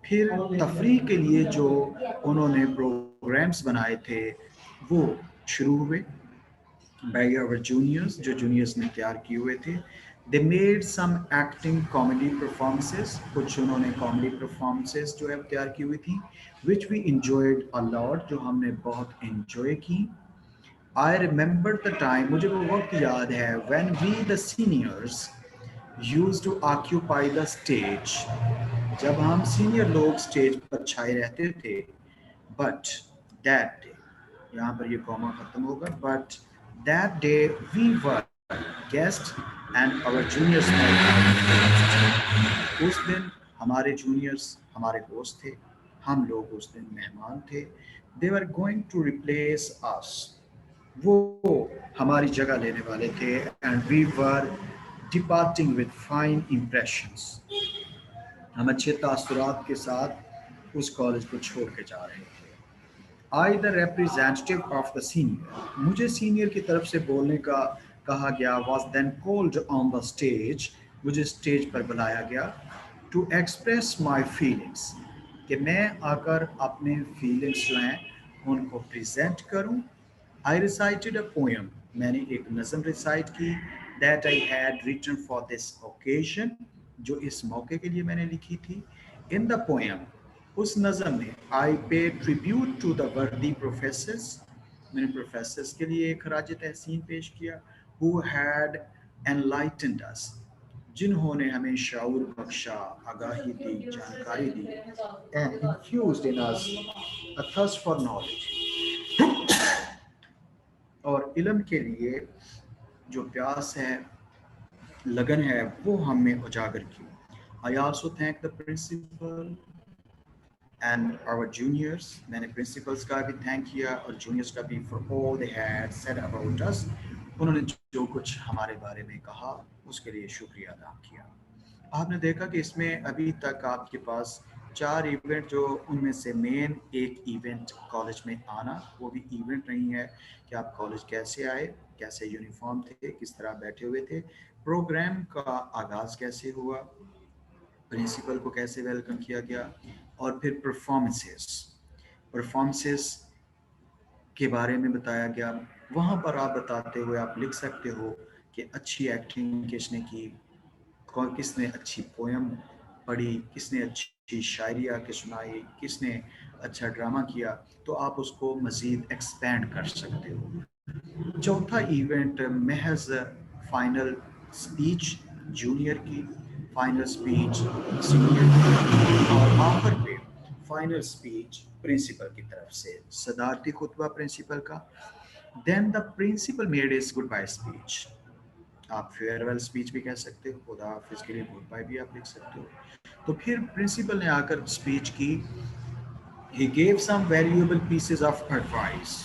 फिर तफरीह के लिए जो उन्होंने प्रोग्राम्स बनाए थे वो शुरू हुए बाय आवर जूनियर्स, जो जूनियर्स ने तैयार किए हुए थे। They made some acting comedy performances, कुछ उन्होंने कॉमेडी परफॉर्मेंसेस जो है तैयार की हुई थी, which we enjoyed a lot, जो हमने बहुत इंजॉय की। आई रिमेंबर द टाइम, मुझे वो वक्त याद है, when we the seniors used to occupy the stage, जब हम सीनियर लोग स्टेज पर छाए रहते थे। बट दैट डे, यहाँ पर ये कॉमा खत्म होगा, but that day we were guest and our juniors, उस दिन हमारे जूनियर्स हमारे दोस्त थे, हम लोग उस दिन मेहमान थे। They were going to replace us, वो हमारी जगह लेने वाले थे। And we were departing with fine impressions, हम अच्छे तासुरात के साथ उस कॉलेज को छोड़ के जा रहे थे। I the representative of the senior, मुझे सीनियर की तरफ से बोलने का कहा गया। Was then called on the stage, मुझे स्टेज पर बुलाया गया। टू एक्सप्रेस माई फीलिंग्स, कि मैं आकर अपने फीलिंग्स जो हैं उनको प्रेजेंट करूं। आई रिसाइटेड अ पोएम, मैंने एक नज़म रिसाइट की, that I had written for this occasion, जो इस मौके के लिए मैंने लिखी थी। इन द पोएम, उस नज़म में, आई पे ट्रिब्यूट टू द वर्दी प्रोफेसर्स, मैंने प्रोफेसर्स के लिए एक खराज तहसीन पेश किया। हु हैड एनलाइटेंड अस, जिन्होंने हमें शऊर बख्शा, आगाही दी, जानकारी दी। And infused in us a thirst for knowledge, और इल्म के लिए जो प्यास है, लगन है, वो हमें उजागर की। I also thank the principal and our juniors, मैंने प्रिंसिपल्स का भी थैंक किया और जूनियर्स का भी, for all they had said about us, उन्होंने जो कुछ हमारे बारे में कहा उसके लिए शुक्रिया अदा किया। आपने देखा कि इसमें अभी तक आपके पास 4 इवेंट, जो उनमें से मेन एक इवेंट कॉलेज में आना, वो भी इवेंट नहीं है कि आप कॉलेज कैसे आए, कैसे यूनिफॉर्म थे, किस तरह बैठे हुए थे, प्रोग्राम का आगाज़ कैसे हुआ, प्रिंसिपल को कैसे वेलकम किया गया, और फिर परफॉर्मेंसेस के बारे में बताया गया। वहाँ पर आप बताते हुए आप लिख सकते हो कि अच्छी एक्टिंग किसने की, कौन किसने अच्छी पोयम पढ़ी, किसने अच्छी शायरी आके सुनाई, किसने अच्छा ड्रामा किया, तो आप उसको मज़ीद एक्सपेंड कर सकते हो। चौथा इवेंट महज फाइनल स्पीच जूनियर की, फाइनल स्पीच सीनियर की, और आखिर पे फाइनल स्पीच प्रिंसिपल की तरफ से सदारती खुतबा प्रिंसिपल का। Then the principal made his goodbye speech, आप फेयरवेल स्पीच भी कह सकते हो, खुदा हाफिज के लिए गुड बाय भी आप लिख सकते हो। तो फिर प्रिंसिपल ने आकर स्पीच की, he gave some valuable pieces of advice,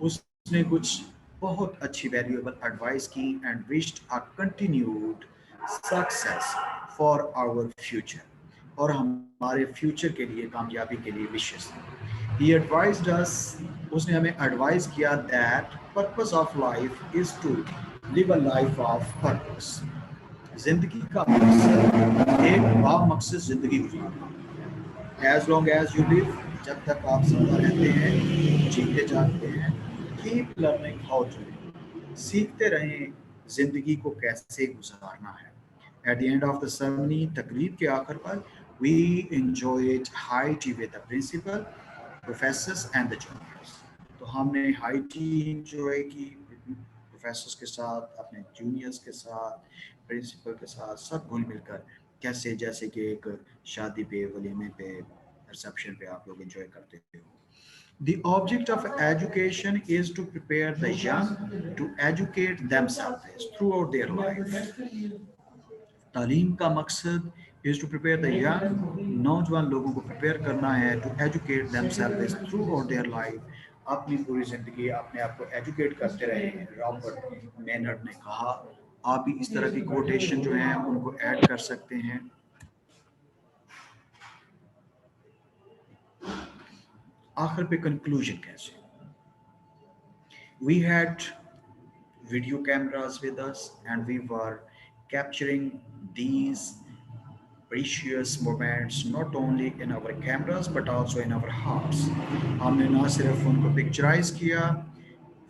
उसने कुछ बहुत अच्छी वैल्यूएबल एडवाइस की and wished a continued success for our future, और हमारे फ्यूचर के लिए, कामयाबी के लिए विशेष। ही एडवाइज्ड अस, उसने हमें एडवाइस किया that purpose of life is to live a life of purpose, जिंदगी का मकसद, एक बामकसद जिंदगी गुजारना। As long as you live, जब तक आप जिंदा रहते हैं, जीते जागते हैं, keep learning how to live, सीखते रहें जिंदगी को कैसे गुजारना है। At the end of the ceremony, तकरीब के आखिर पर, we enjoyed high tea with the principal, professors and the juniors. तो हमने हाई टी एंजॉय की प्रोफेसर्स के साथ, अपने जूनियर्स के साथ, प्रिंसिपल के साथ, सब घुल मिलकर, कैसे जैसे कि एक शादी पे, वलीमे पे, रिसेप्शन पे आप लोग एंजॉय करते हो। The object of education is to prepare the young to educate themselves throughout their life. तालीम का मकसद is to prepare the young, नौजवान लोगों को प्रिपेयर करना है to educate themselves throughout their life, अपनी पूरी जिंदगी अपने आप को एजुकेट करते रहे। रॉबर्ट मेनर्ड ने कहा। आप भी इस तरह की कोटेशन जो हैं उनको ऐड कर सकते हैं। आखिर पे कंक्लूजन कैसे, we had video cameras with us and we were capturing these precious moments not only in our cameras but also in our hearts। हमने ना सिर्फ उनको पिक्चराइज किया,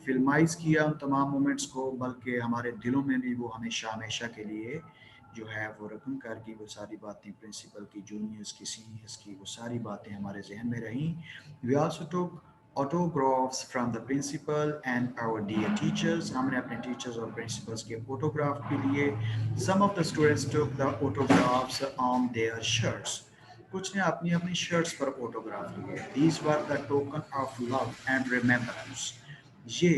फिल्माइज किया उन तमाम मोमेंट्स को, बल्कि हमारे दिलों में भी वो हमेशा हमेशा के लिए जो है वो रकम कर की, वो सारी बातें प्रिंसिपल की, जूनियर्स की, सीनियर्स की, वो सारी बातें हमारे जहन में रहीं। We also took autographs from the principal and our dear teachers, हमने अपने टीचर्स और प्रिंसिपल्स के फोटोग्राफ भी लिए। some of the students took the autographs on their shirts, कुछ ने अपनी अपनी शर्ट्स पर फोटोग्राफ लिए। these were the token of love and remembrance, ये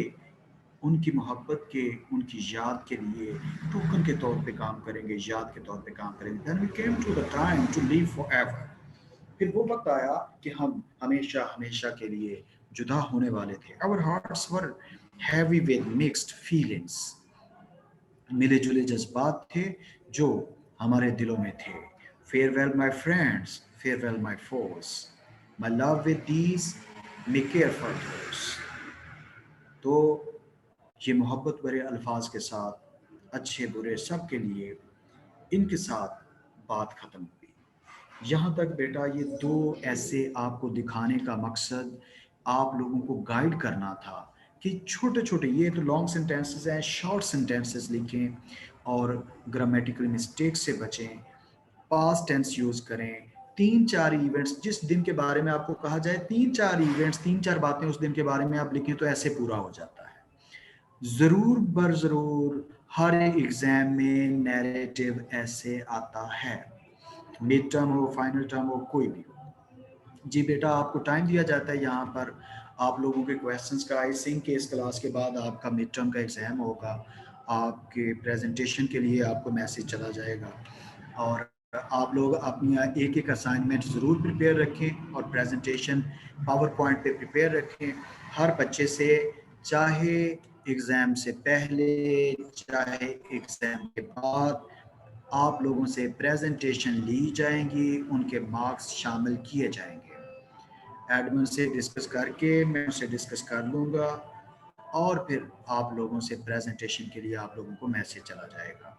उनकी मोहब्बत के, उनकी याद के लिए टोकन के तौर पे काम करेंगे, याद के तौर पे काम करेंगे। then we came to the time to live forever, फिर वो वक्त आया कि हम हमेशा हमेशा के लिए जुदा होने वाले थे। Our hearts were heavy with mixed feelings, मिले जुले जज्बात थे जो हमारे दिलों में थे। Farewell my friends, farewell my foes, my love with these, may care for those। तो ये मोहब्बत भरे अल्फाज के साथ, अच्छे बुरे सब के लिए, इनके साथ बात ख़त्म हुई। यहाँ तक बेटा ये दो ऐसे आपको दिखाने का मकसद आप लोगों को गाइड करना था कि छोटे छोटे, ये तो लॉन्ग सेंटेंसेस हैं, शॉर्ट सेंटेंसेस लिखें और ग्रामेटिकल मिस्टेक से बचें, पास्ट टेंस यूज़ करें। 3-4 इवेंट्स जिस दिन के बारे में आपको कहा जाए, 3-4 इवेंट्स, 3-4 बातें उस दिन के बारे में आप लिखें तो ऐसे पूरा हो जाता है। ज़रूर बर ज़रूर हर एग्ज़ाम में नैरेटिव ऐसे आता है, मिड टर्म हो, फाइनल टर्म हो, कोई भी हो। जी बेटा, आपको टाइम दिया जाता है यहाँ पर आप लोगों के क्वेश्चंस का। आई थिंक कि इस क्लास के बाद आपका मिड टर्म का एग्ज़ाम होगा, आपके प्रेजेंटेशन के लिए आपको मैसेज चला जाएगा और आप लोग अपनी एक एक असाइनमेंट ज़रूर प्रिपेयर रखें और प्रेजेंटेशन पावर पॉइंट पे प्रिपेयर रखें। हर बच्चे से, चाहे एग्ज़ाम से पहले चाहे एग्ज़ाम के बाद, आप लोगों से प्रेजेंटेशन ली जाएंगी, उनके मार्क्स शामिल किए जाएंगे। एडमिन से डिस्कस करके मैं उनसे डिस्कस कर लूँगा और फिर आप लोगों से प्रेजेंटेशन के लिए आप लोगों को मैसेज चला जाएगा,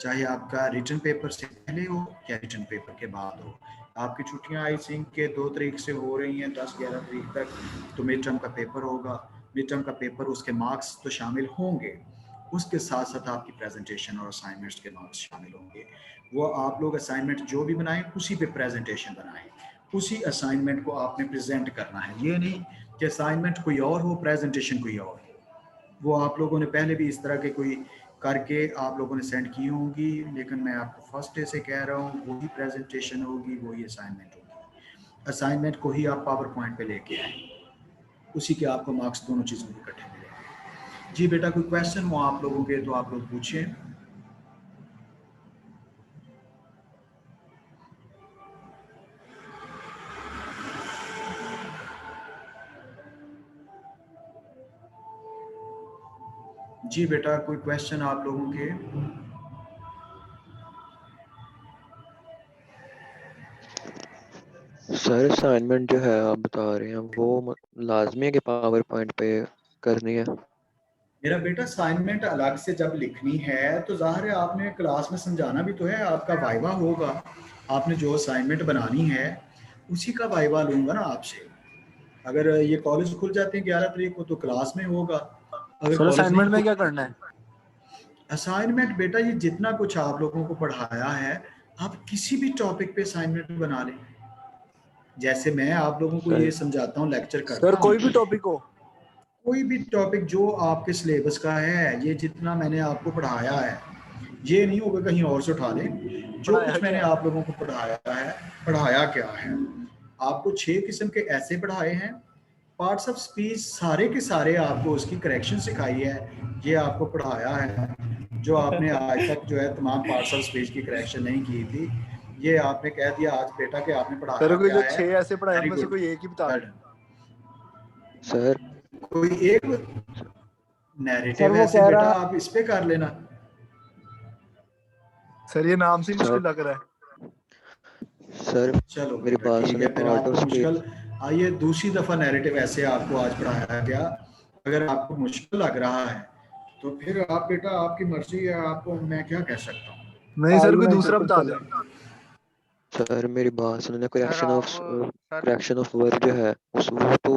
चाहे आपका रिटन पेपर से पहले हो या रिटन पेपर के बाद हो। आपकी छुट्टियां आई थिंक के 2 तारीख से हो रही हैं, 10-11 तारीख तक तो मिड टर्म का पेपर होगा। मिड टर्म का पेपर, उसके मार्क्स तो शामिल होंगे, उसके साथ साथ आपकी प्रेजेंटेशन और असाइनमेंट्स के मार्क्स शामिल होंगे। वो आप लोग असाइनमेंट जो भी बनाएं उसी पे प्रेजेंटेशन बनाएं, उसी असाइनमेंट को आपने प्रेजेंट करना है। ये नहीं कि असाइनमेंट कोई और हो, प्रेजेंटेशन कोई और हो। वो आप लोगों ने पहले भी इस तरह के कोई करके आप लोगों ने सेंड की होंगी, लेकिन मैं आपको फर्स्ट डे से कह रहा हूँ वही प्रेजेंटेशन होगी, वही असाइनमेंट होगी। असाइनमेंट को ही आप पावर पॉइंट पे लेके आए, उसी के आपको मार्क्स दोनों चीज़ों के इकट्ठे मिलेंगे। जी बेटा, कोई क्वेश्चन हो आप लोगों के तो आप लोग पूछें। जी बेटा, कोई क्वेश्चन आप लोगों के? सर असाइनमेंट जो है आप बता रहे हैं वो लाजमी है कि पावर पॉइंट पे करनी है? मेरा बेटा, असाइनमेंट अलग से जब लिखनी है तो ज़ाहिर है आपने क्लास में समझाना भी तो है। आपका वाइवा होगा, आपने जो असाइनमेंट बनानी है उसी का वाइवा लूंगा ना आपसे। अगर ये कॉलेज खुल जाते हैं 11 तारीख को तो क्लास में होगा। अगर सर कॉलेज नहीं असाइनमेंट में क्या खुल, करना है? असाइनमेंट बेटा ये जितना कुछ आप लोगों को पढ़ाया है, आप किसी भी टॉपिक पे असाइनमेंट बना लें। जैसे मैं आप लोगों को ये सर समझाता हूँ, लेक्चर सर करता कोई भी हूँ, टॉपिक हो? कोई भी टॉपिक जो आपके सिलेबस का है, ये जितना मैंने आपको पढ़ाया है, ये नहीं होगा कहीं और से उठा लें। जो पढ़ाया कुछ मैंने क्या है? आप लोगों को पढ़ाया है, पढ़ाया क्या है, आपको 6 किस्म के ऐसे पढ़ाए हैं। पार्ट्स ऑफ स्पीच सारे के सारे आपको उसकी करेक्शन सिखाई है, ये आपको पढ़ाया है। जो आपने आज तक जो है तमाम पार्ट्स ऑफ स्पीच की करेक्शन नहीं की थी, ये आपने कह दिया आज बेटा कि आपने सर पढ़ाया कोई क्या जो है। 6 ऐसे पढ़ाए वेरी उनमें से गुड, कोई एक ही बता दें। सर कोई एक सर नैरेटिव वो ऐसे कह बेटा रहा आप इस पे कर लेना। सर ये नाम से ही सर मुश्किल लग रहा है। सर चलो मेरी बेटा बात ठीक सुने, है, फिर पार्ट ऑफ आपको स्पीच। मुश्किल, आइए दूसरी दफ़ा नैरेटिव ऐसे आपको आज पढ़ाया गया। अगर आपको मुश्किल लग रहा है तो फिर आप बेटा, आपकी मर्जी है, आपको मैं क्या कह सकता हूँ। नहीं सर कोई आर्गुमेंट है दूसरा फिर बता चले। दें। सर मेरी बात सुनना, सर आप सर करेक्शन ऑफ वर्ब जो है उस वो तो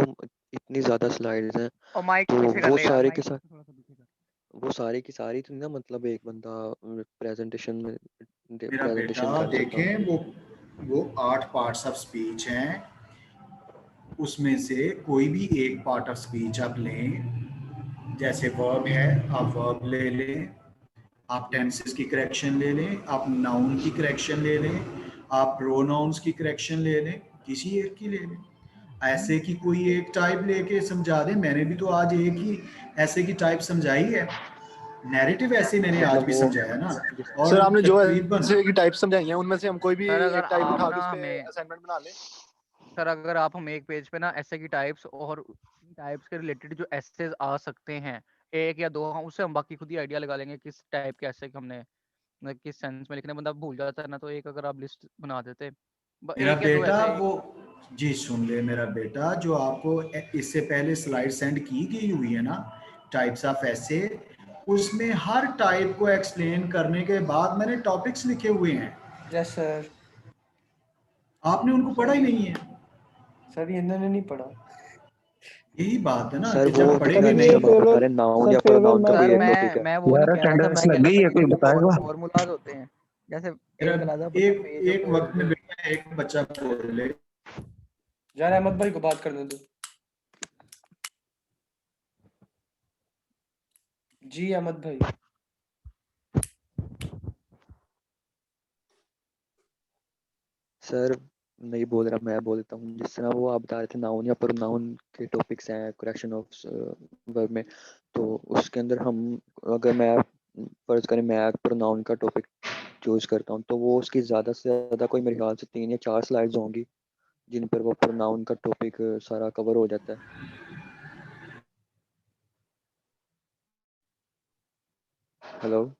इतनी ज़्यादा स्लाइड्स हैं, और माइक तो पीछे कर वो ले यार, सारे के माइक सारे, थोड़ा सा पीछे कर। वो सारी की सारी तो नहीं ना, मतलब एक बंदा प्रेजेंटेशन में मेरा प्रेजेंटेशन बेटा कर सका। देखें, वो 8 पार्ट्स ऑफ स्पीच हैं, उसमें से कोई भी एक पार्ट ऑफ स्पीच आप लें। जैसे वर्ब है, आप वर्ब ले लें, आप टेंसेस की करेक्शन ले लें, आप नाउन की करेक्शन ले लें, आप प्रोनाउंस की करेक्शन ले लें, किसी एक की ले लें। ऐसे की कोई एक टाइप लेके समझा दें। मैंने भी तो आज एक ही ऐसे की टाइप समझाई है। नैरेटिव ऐसे मैंने आज मतलब भी वो समझाया ना। जिस और सर आपने जो तकरीबन ऐसे की टाइप समझाई हैं उनमें से हम कोई भी सर अगर एक टाइप आप उठा के ना उस पे हमें असाइनमेंट बना लें। सर अगर आप हम एक पेज पे ना ऐसे की टाइप्स और टाइप्स के रिलेटेड जो एसेज आ सकते हैं, एक या दो, हम उससे हम बाकी खुद ही आइडिया लगा लेंगे किस टाइप के ऐसे हमने मतलब किस सेंस में लिखने। बंदा भूल जाता है ना, तो एक अगर आप लिस्ट बना देते, मेरा एक या दो बेटा ऐसे। वो, जी सुन ले मेरा बेटा, जो आपको इससे पहले स्लाइड सेंड की गई हुई है ना, टाइप्स ऑफ ऐसे, उसमें हर टाइप को एक्सप्लेन करने के बाद मैंने टॉपिक्स लिखे हुए हैं। Yes sir. आपने उनको पढ़ा सर ही ये नहीं है। सर ये इन्होंने नहीं पढ़ा। यही बात है ना सर कि वो जब जिसमें पढ़ेंगे सर जैसे ये नहीं। हम आप बता फेयरवेल, रहे हैं नाउन सर या फेयरवेल प्रोनाउन का में कोई सर एक आपने टॉपिक मैं है। मैं वो नहीं यार कह रहा सर, अटेंडेंस मैं लग कह रहा गई था है, कि कोई जो बताएगा? फॉर्मूलाज होते हैं, जैसे मेरा एक अलग बंदा एक पेज एक खोल वक्त में ले। बेटा एक बच्चा बोल ले। यार अहमद भाई को बात करने दो। जी अहमद भाई। सर नहीं बोल रहा, मैं बोलता हूँ। जिस तरह वो आप बता रहे थे नाउन या प्रोनाउन के टॉपिक्स हैं करेक्शन ऑफ वर्ब में, तो उसके अंदर हम, अगर मैं फर्ज करें मैं प्रोनाउन का टॉपिक चूज करता हूँ, तो वो उसकी ज़्यादा से ज़्यादा कोई मेरे ख्याल से 3 या 4 स्लाइड्स होंगी जिन पर वो प्रोनाउन का टॉपिक सारा कवर हो जाता है। हेलो।